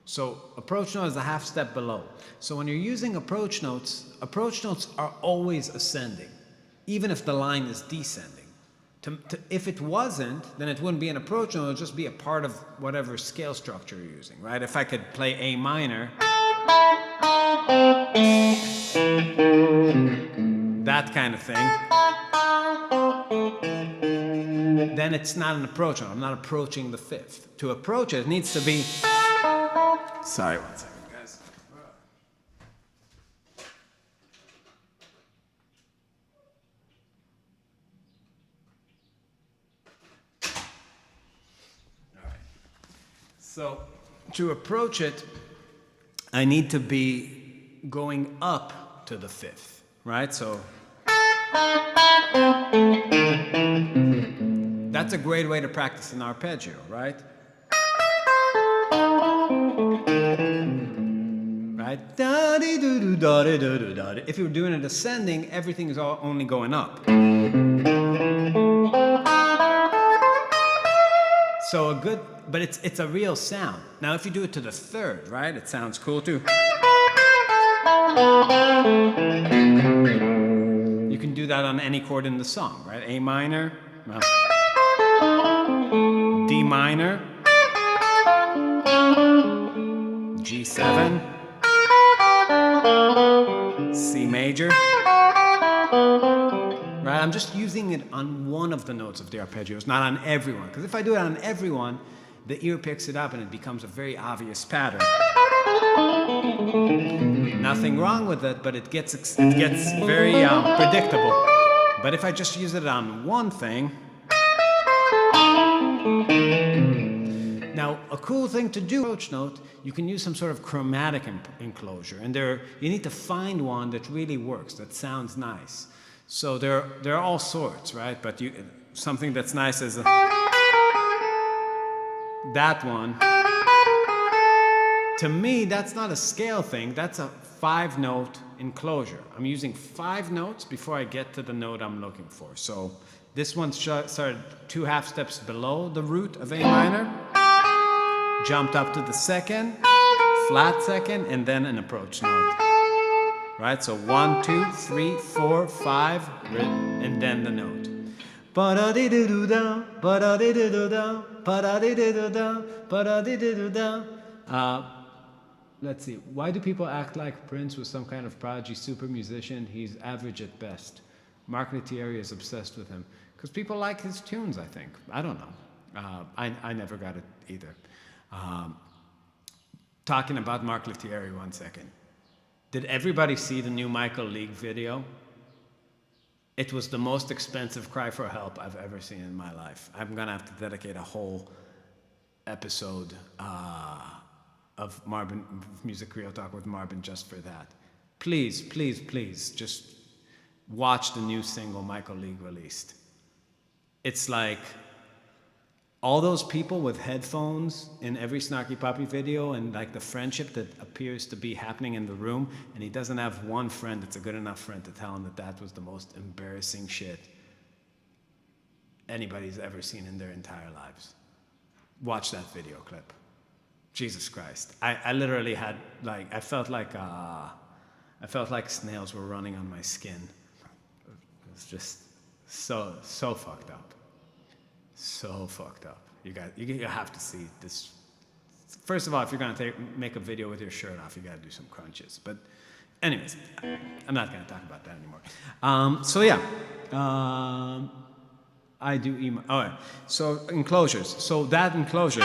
B: So approach note is a half step below. So when you're using approach notes are always ascending, even if the line is descending. If it wasn't, then it wouldn't be an approach note, it would just be a part of whatever scale structure you're using, right? If I could play A minor, that kind of thing, then it's not an approach note. I'm not approaching the fifth. To approach it, it needs to be... Sorry, one second, guys. All right. So, to approach it, I need to be going up to the fifth, right? So, that's a great way to practice an arpeggio, right? Right? If you were doing it ascending, everything is only going up. So but it's a real sound. Now if you do it to the third, right, it sounds cool too. You can do that on any chord in the song, right? A minor, D minor, G7, C major. Right, I'm just using it on one of the notes of the arpeggios, not on every one. Because if I do it on every one, the ear picks it up and it becomes a very obvious pattern. Nothing wrong with it, but it gets very predictable. But if I just use it on one thing. Now, a cool thing to do, approach note, you can use some sort of chromatic enclosure, and you need to find one that really works, that sounds nice. So there are all sorts, right? But something that's nice is that one. To me, that's not a scale thing. That's a 5-note enclosure. I'm using 5 notes before I get to the note I'm looking for. So this one started 2 half steps below the root of A minor, jumped up to the second, flat second, and then an approach note. Right? So 1, 2, 3, 4, 5, and then the note. Let's see. Why do people act like Prince was some kind of prodigy super musician? He's average at best. Mark Lettieri is obsessed with him. Because people like his tunes, I think. I don't know. I never got it either. Talking about Mark Lettieri 1 second. Did everybody see the new Michael League video? It was the most expensive cry for help I've ever seen in my life. I'm going to have to dedicate a whole episode of Music Real Talk with Marvin just for that. Please, please, please, just watch the new single Michael League released. It's like all those people with headphones in every Snarky Puppy video, and like the friendship that appears to be happening in the room, and he doesn't have one friend that's a good enough friend to tell him that was the most embarrassing shit anybody's ever seen in their entire lives. Watch that video clip. Jesus Christ. I literally had, like, I felt like snails were running on my skin. It was just so fucked up. So fucked up. You have to see this. First of all, if you're gonna make a video with your shirt off, you gotta do some crunches. But anyways, I'm not gonna talk about that anymore. So yeah, I do email. All right. So enclosures. So that enclosure.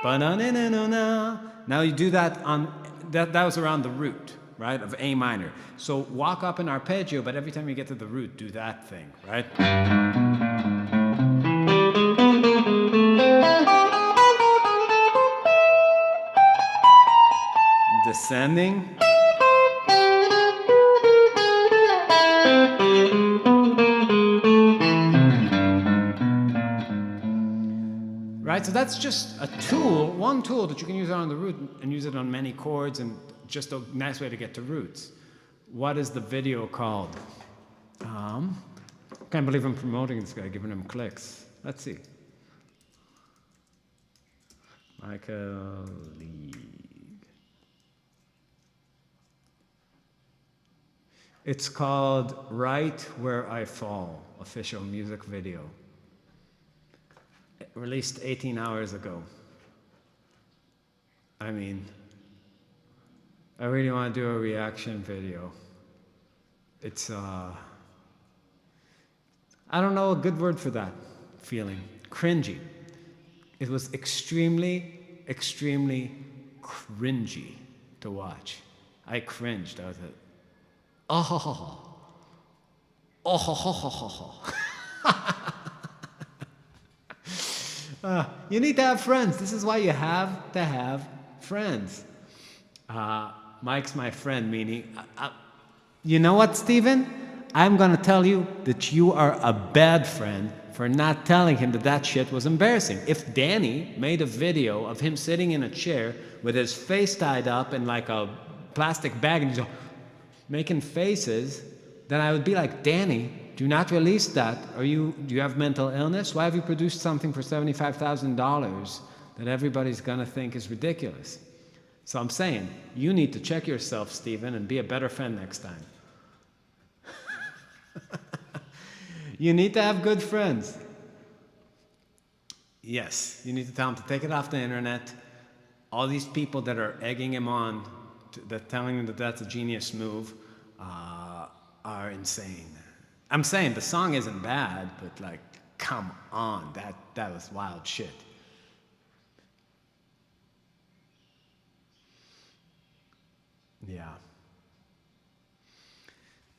B: Now you do that on that was around the root, right, of A minor. So walk up an arpeggio, but every time you get to the root, do that thing, right? Descending. Right, so that's just a tool, one tool that you can use on the root and use it on many chords, and just a nice way to get to roots. What is the video called? Can't believe I'm promoting this guy, giving him clicks. Let's see. Michael League. It's called Right Where I Fall, official music video. Released 18 hours ago. I mean, I really want to do a reaction video. It's, I don't know a good word for that feeling. Cringy. It was extremely, extremely cringy to watch. I cringed. I was like, oh, ho, ho, ho. Oh, ho, ho, ho, ho, ho. You need to have friends. This is why you have to have friends. Mike's my friend, meaning, you know what, Steven? I'm going to tell you that you are a bad friend for not telling him that shit was embarrassing. If Dani made a video of him sitting in a chair with his face tied up in like a plastic bag and he's making faces, then I would be like, Dani, do not release that. Do you have mental illness? Why have you produced something for $75,000 that everybody's going to think is ridiculous? So I'm saying, you need to check yourself, Steven, and be a better friend next time. You need to have good friends. Yes, you need to tell him to take it off the internet. All these people that are egging him on, that telling him that that's a genius move, are insane. I'm saying the song isn't bad, but like, come on, that was wild shit. Yeah.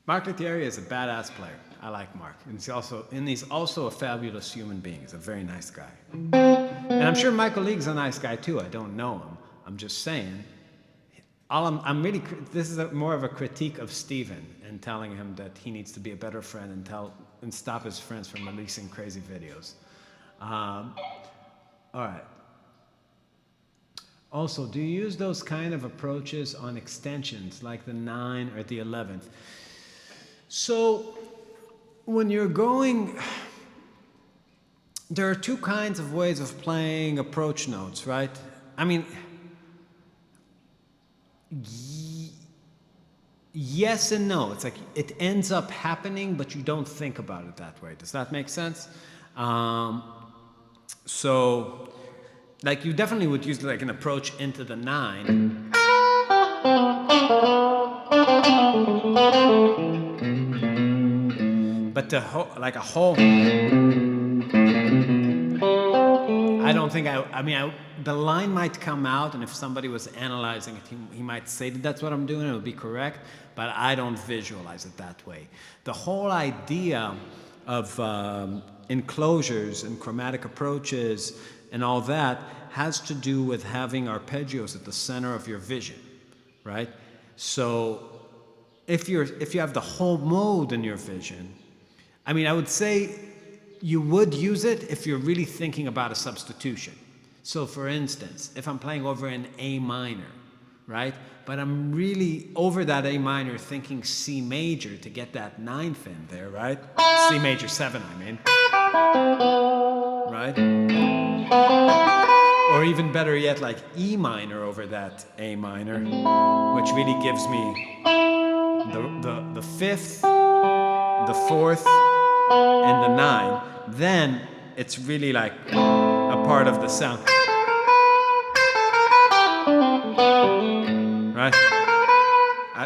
B: Mark Lettieri is a badass player. I like Mark. And he's also a fabulous human being. He's a very nice guy. And I'm sure Michael League's a nice guy too. I don't know him. I'm just saying. This is more of a critique of Steven and telling him that he needs to be a better friend and stop his friends from releasing crazy videos. All right. Also, do you use those kind of approaches on extensions like the 9 or the 11th? So, when you're going, there are two kinds of ways of playing approach notes, right? I mean, yes and no. It's like it ends up happening, but you don't think about it that way. Does that make sense? So, like you definitely would use like an approach into the 9. But like a whole, I don't think the line might come out, and if somebody was analyzing it, he might say that that's what I'm doing, it would be correct, but I don't visualize it that way. The whole idea of enclosures and chromatic approaches and all that has to do with having arpeggios at the center of your vision, right? So if you have the whole mode in your vision, I mean, I would say you would use it if you're really thinking about a substitution. So for instance, if I'm playing over an A minor, right? But I'm really over that A minor thinking C major to get that 9th in there, right? C major 7, I mean. Right? Or even better yet, like E minor over that A minor, which really gives me the 5th, the 4th, and the 9. Then it's really like a part of the sound. Right?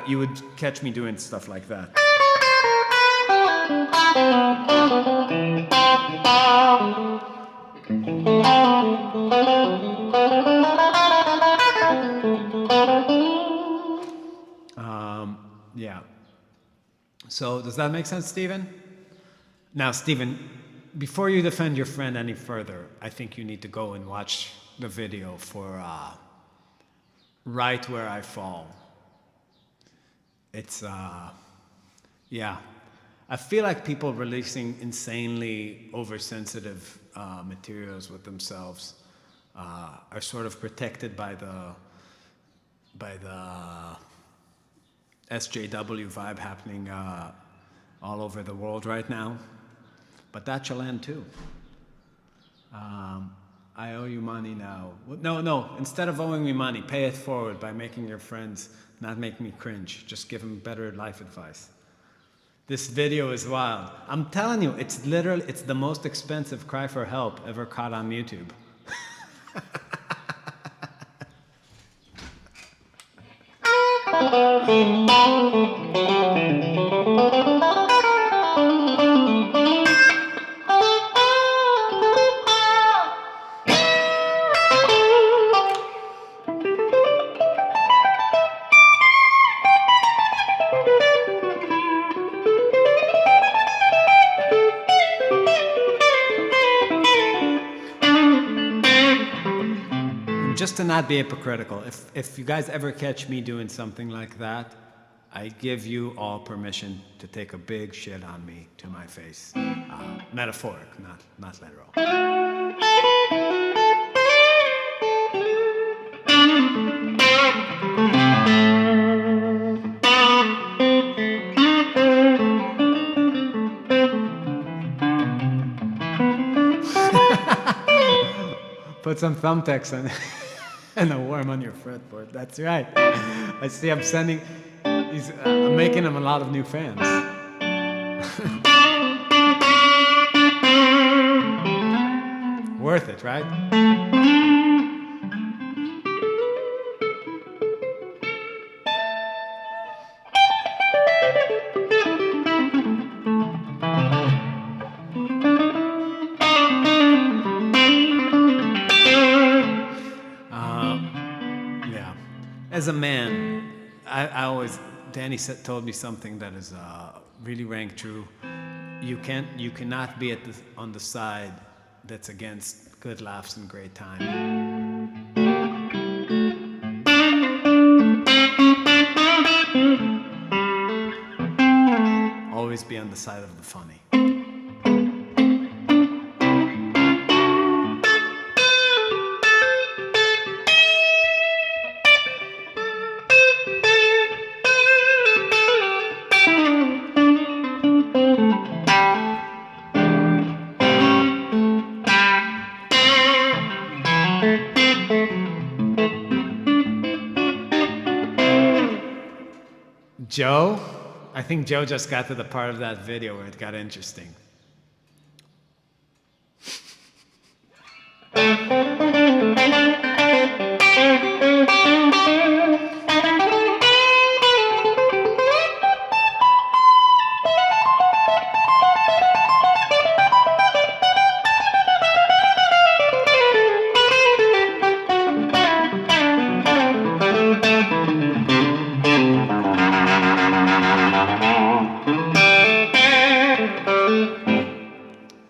B: You would catch me doing stuff like that. Yeah. So does that make sense, Stephen? Now, Stephen, before you defend your friend any further, I think you need to go and watch the video for Right Where I Fall. It's, yeah. I feel like people releasing insanely oversensitive materials with themselves are sort of protected by the SJW vibe happening all over the world right now. But that shall end too. I owe you money now. No, instead of owing me money, pay it forward by making your friends not make me cringe. Just give them better life advice. This video is wild. I'm telling you, it's the most expensive cry for help ever caught on YouTube. Just to not be hypocritical, if you guys ever catch me doing something like that, I give you all permission to take a big shit on me to my face. Metaphoric, not literal. Put some thumbtacks on it. And a worm on your fretboard. That's right. I see. I'm making him a lot of new fans. Worth it, right? As a man, I always, Danny told me something that is really rang true. You cannot be on the side that's against good laughs and great time. Always be on the side of the funny. Joe, I think Joe just got to the part of that video where it got interesting.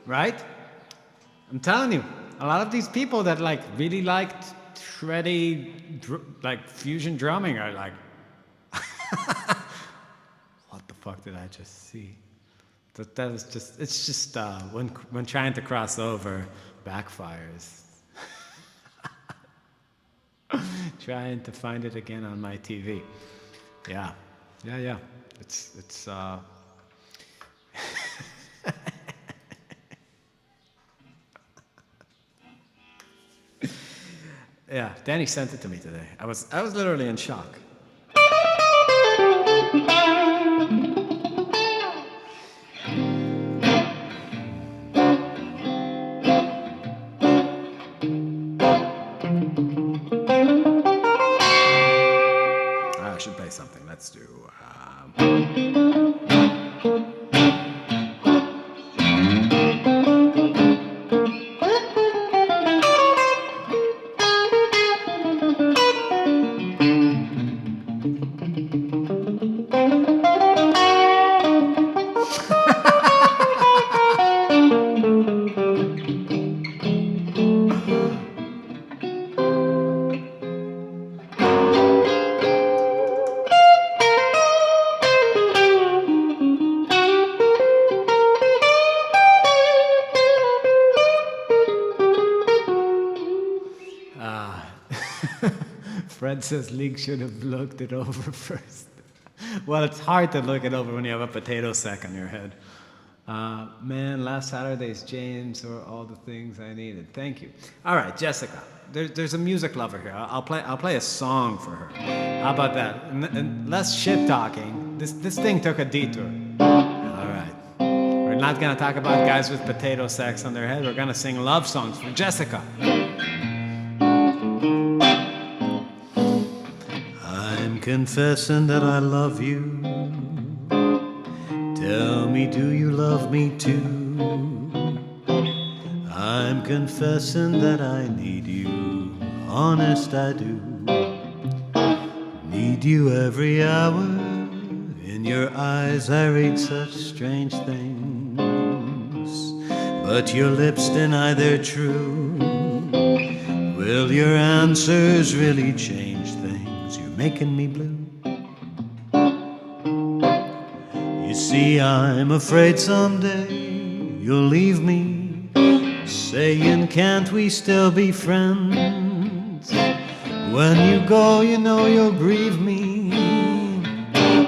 B: Right? I'm telling you, a lot of these people that like really liked shreddy, like fusion drumming are like, what the fuck did I just see? That is just, it's just when trying to cross over, backfires. Trying to find it again on my TV. Yeah. It's yeah, Danny sent it to me today. I was literally in shock. I should play something. Let's do. Fred says League should have looked it over first. Well, it's hard to look it over when you have a potato sack on your head. Man, last Saturday's James were all the things I needed. Thank you. All right, Jessica. There's a music lover here. I'll play a song for her. How about that? And less shit talking. This thing took a detour. All right. We're not gonna talk about guys with potato sacks on their head. We're gonna sing love songs for Jessica.
A: I'm confessing that I love you. Tell me, do you love me too? I'm confessing that I need you. Honest, I do. Need you every hour. In your eyes I read such strange things, but your lips deny they're true. Will your answers really change things? You're making me blue. You see, I'm afraid someday you'll leave me, saying, can't we still be friends? When you go, you know you'll grieve me.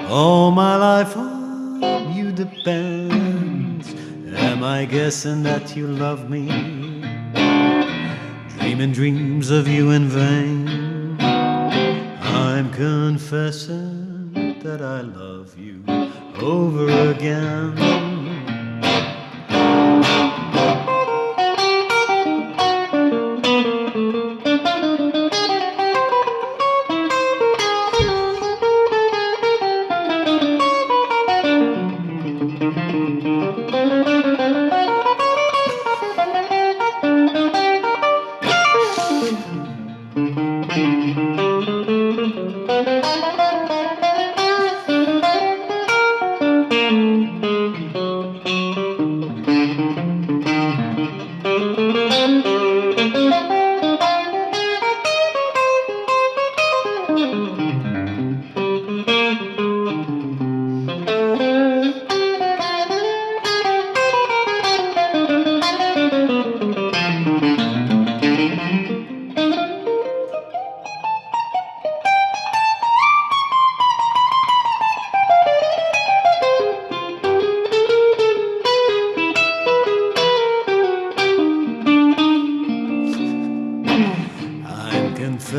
A: All my life on you depends. Am I guessing that you love me? Dreaming dreams of you in vain. I'm confessing that I love you over again.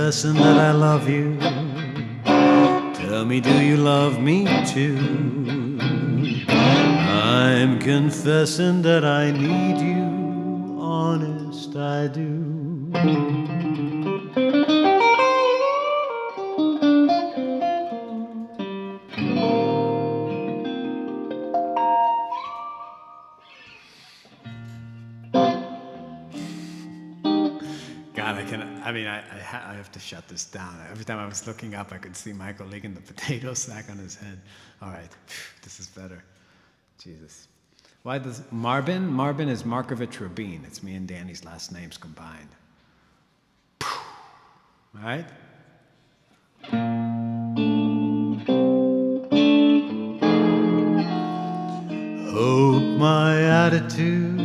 A: confessing that I love you. Tell me, do you love me too? I'm confessing that I need you, honest I do.
B: God, I have to shut this down. Every time I was looking up, I could see Michael licking the potato sack on his head. All right, this is better. Jesus. Why does Marbin? Marbin is Markovich Rabin. It's me and Danny's last names combined. All right?
A: Hope my attitude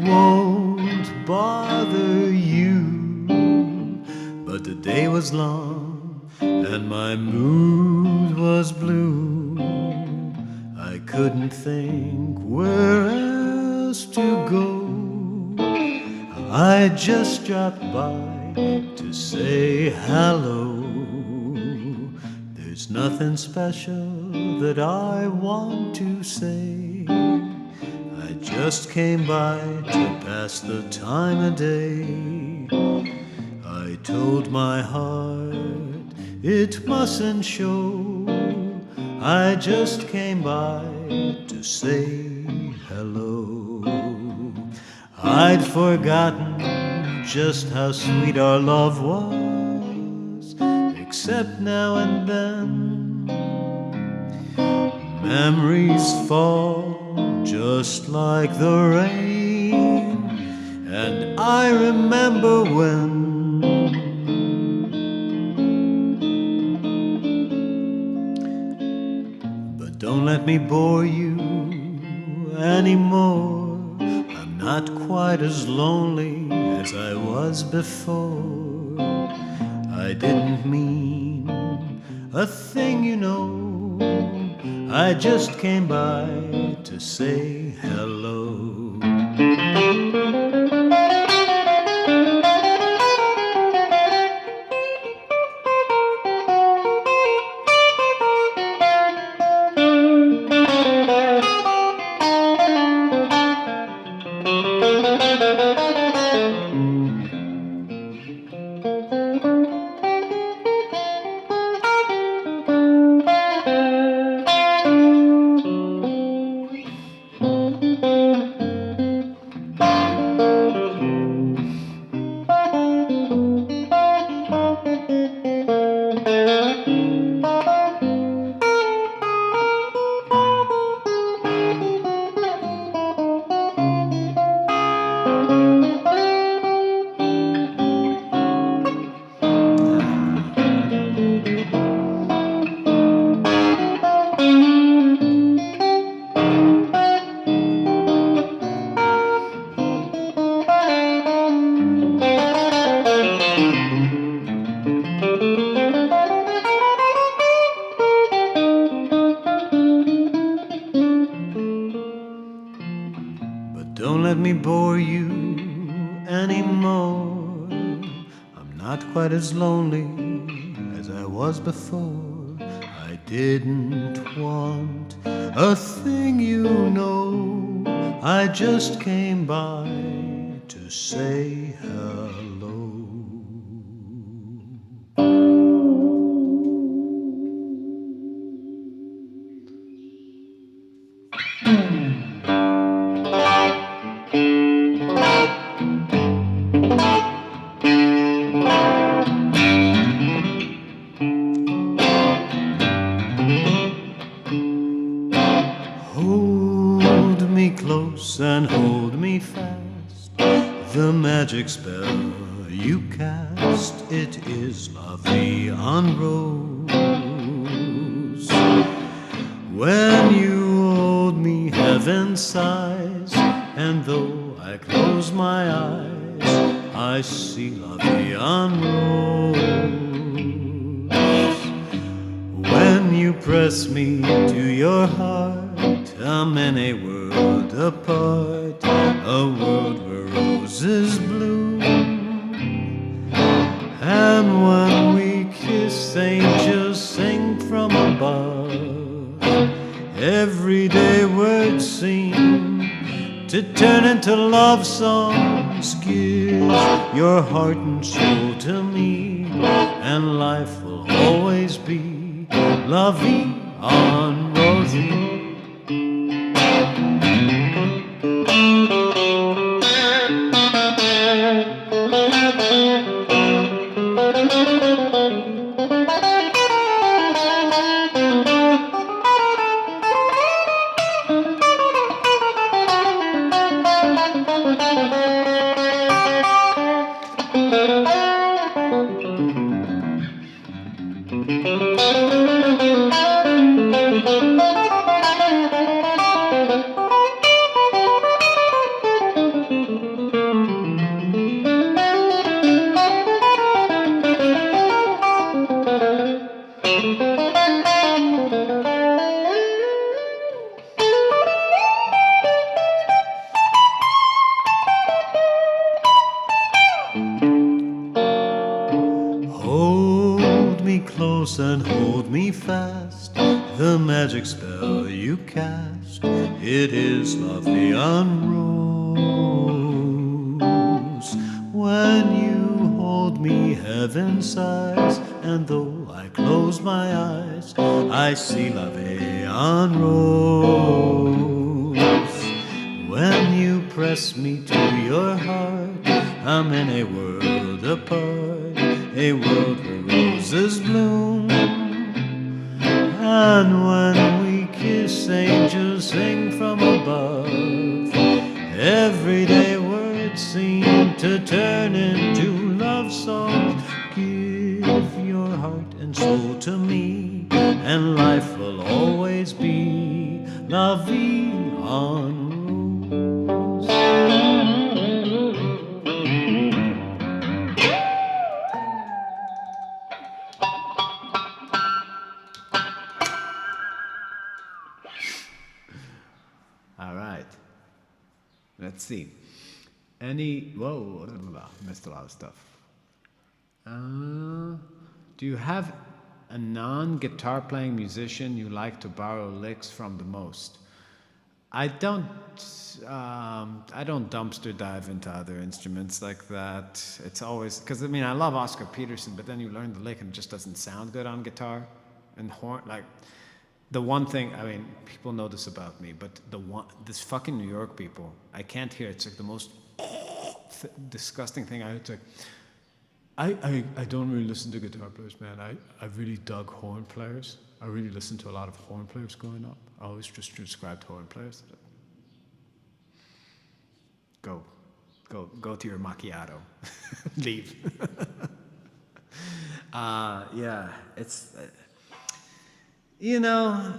A: won't bother you, but the day was long and my mood was blue. I couldn't think where else to go. I just dropped by to say hello. There's nothing special that I want to say. I just came by to pass the time of day. I told my heart it mustn't show. I just came by to say hello. I'd forgotten just how sweet our love was, except now and then memories fall just like the rain, and I remember when don't let me bore you anymore. I'm not quite as lonely as I was before. I didn't mean a thing, you know. I just came by to say hello. Don't let me bore you anymore. I'm not quite as lonely as I was before. I didn't want a thing, you know. I just came by to say hello. Hold me close and hold me fast. The magic spell you cast, it is la vie en rose. When you hold me, heaven sighs, and though I close my eyes, I see la vie en rose. When you press me to your heart, I'm in a world apart, a world where roses bloom, And when we kiss, angels sing from above. Everyday words seem to turn into love songs. Give your heart and soul to me, and life will always be la vie en rosy. Hold me close and hold me fast. The magic spell you cast, it is love beyond rose. When you hold me, heaven sighs, and though I close my eyes, I see love beyond rose. When you press me to your heart, I'm in a world apart, a world where roses bloom. And when we kiss, angels sing from above. Everyday words seem to turn into love songs. Give your heart and soul to me, and life will always be la vie en rose.
B: All right. Let's see. Whoa, missed a lot of stuff. Do you have a non-guitar playing musician you like to borrow licks from the most? I don't dumpster dive into other instruments like that. It's always, because I mean, I love Oscar Peterson, but then you learn the lick and it just doesn't sound good on guitar. And horn, like, the one thing, I mean, people know this about me, but this fucking New York people, I can't hear it. It's like the most disgusting thing. It's like, I don't really listen to guitar players, man. I really dug horn players. I really listened to a lot of horn players growing up. I always just described horn players. Go to your macchiato. Leave. Yeah, it's... You know,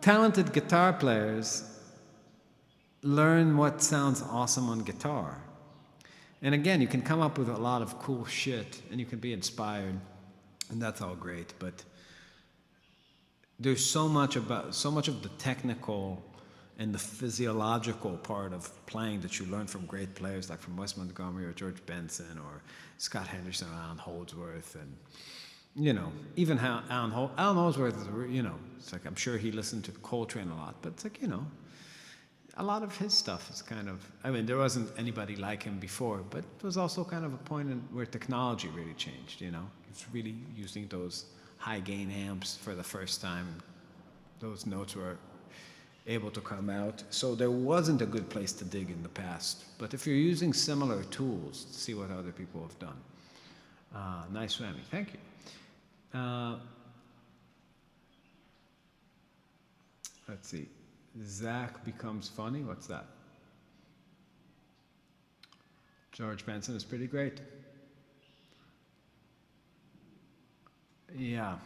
B: talented guitar players learn what sounds awesome on guitar. And again, you can come up with a lot of cool shit and you can be inspired, and that's all great, but there's so much of the technical and the physiological part of playing that you learn from great players like from Wes Montgomery or George Benson or Scott Henderson or Alan Holdsworth, and you know, even how Alan Holdsworth is, you know, it's like, I'm sure he listened to Coltrane a lot, but it's like, you know, a lot of his stuff is kind of, I mean, there wasn't anybody like him before, but it was also kind of a point where technology really changed, you know. It's really using those high gain amps for the first time. Those notes were able to come out. So there wasn't a good place to dig in the past. But if you're using similar tools, see what other people have done. Nice whammy, thank you. Let's see. Zach becomes funny. What's that? George Benson is pretty great. Yeah.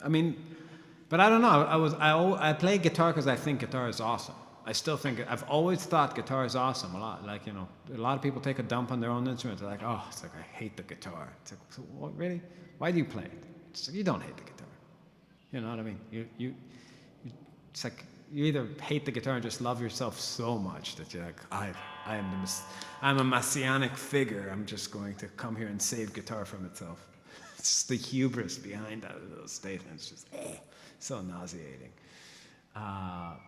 B: I mean, but I don't know. I play guitar because I think guitar is awesome. I still think, I've always thought guitar is awesome a lot. Like, you know, a lot of people take a dump on their own instrument. They're like, oh, it's like, I hate the guitar. It's like, so what, really? Why do you play it? It's like, you don't hate the guitar. You know what I mean? It's like, you either hate the guitar and just love yourself so much that you're like, I'm a messianic figure. I'm just going to come here and save guitar from itself. It's just the hubris behind those statements. Just so nauseating.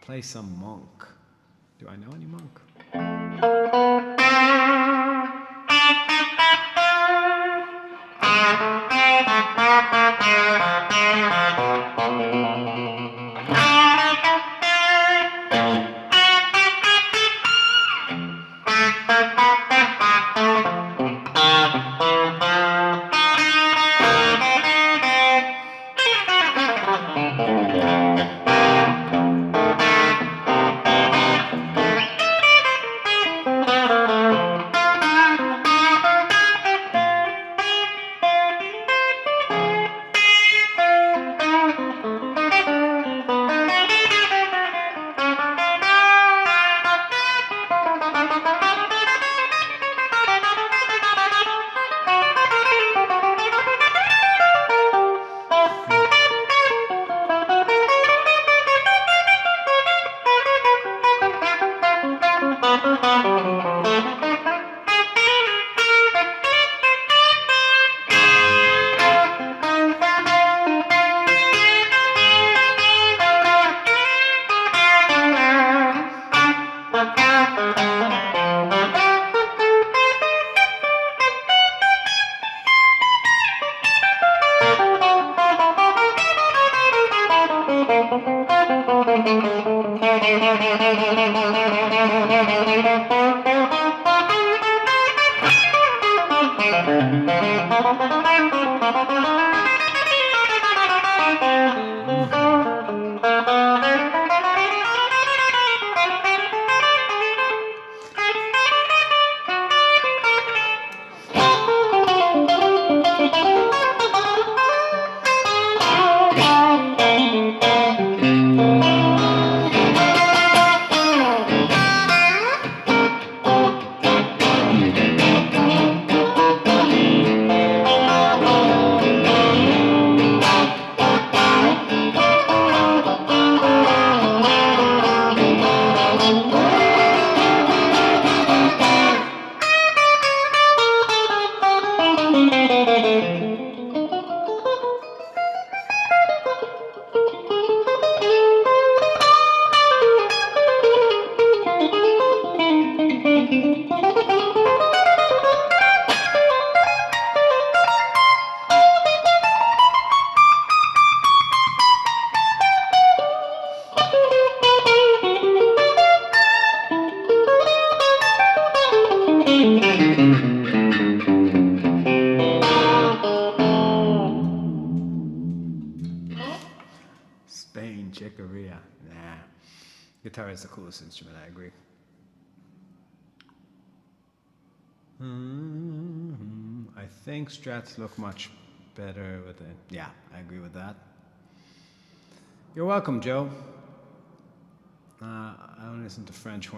B: Play some Monk. Do I know any Monk? Spain, Chicoria. Nah. Guitar is the coolest instrument, I agree. I think Strats look much better with it. Yeah, I agree with that. You're welcome, Joe. I don't listen to French horn.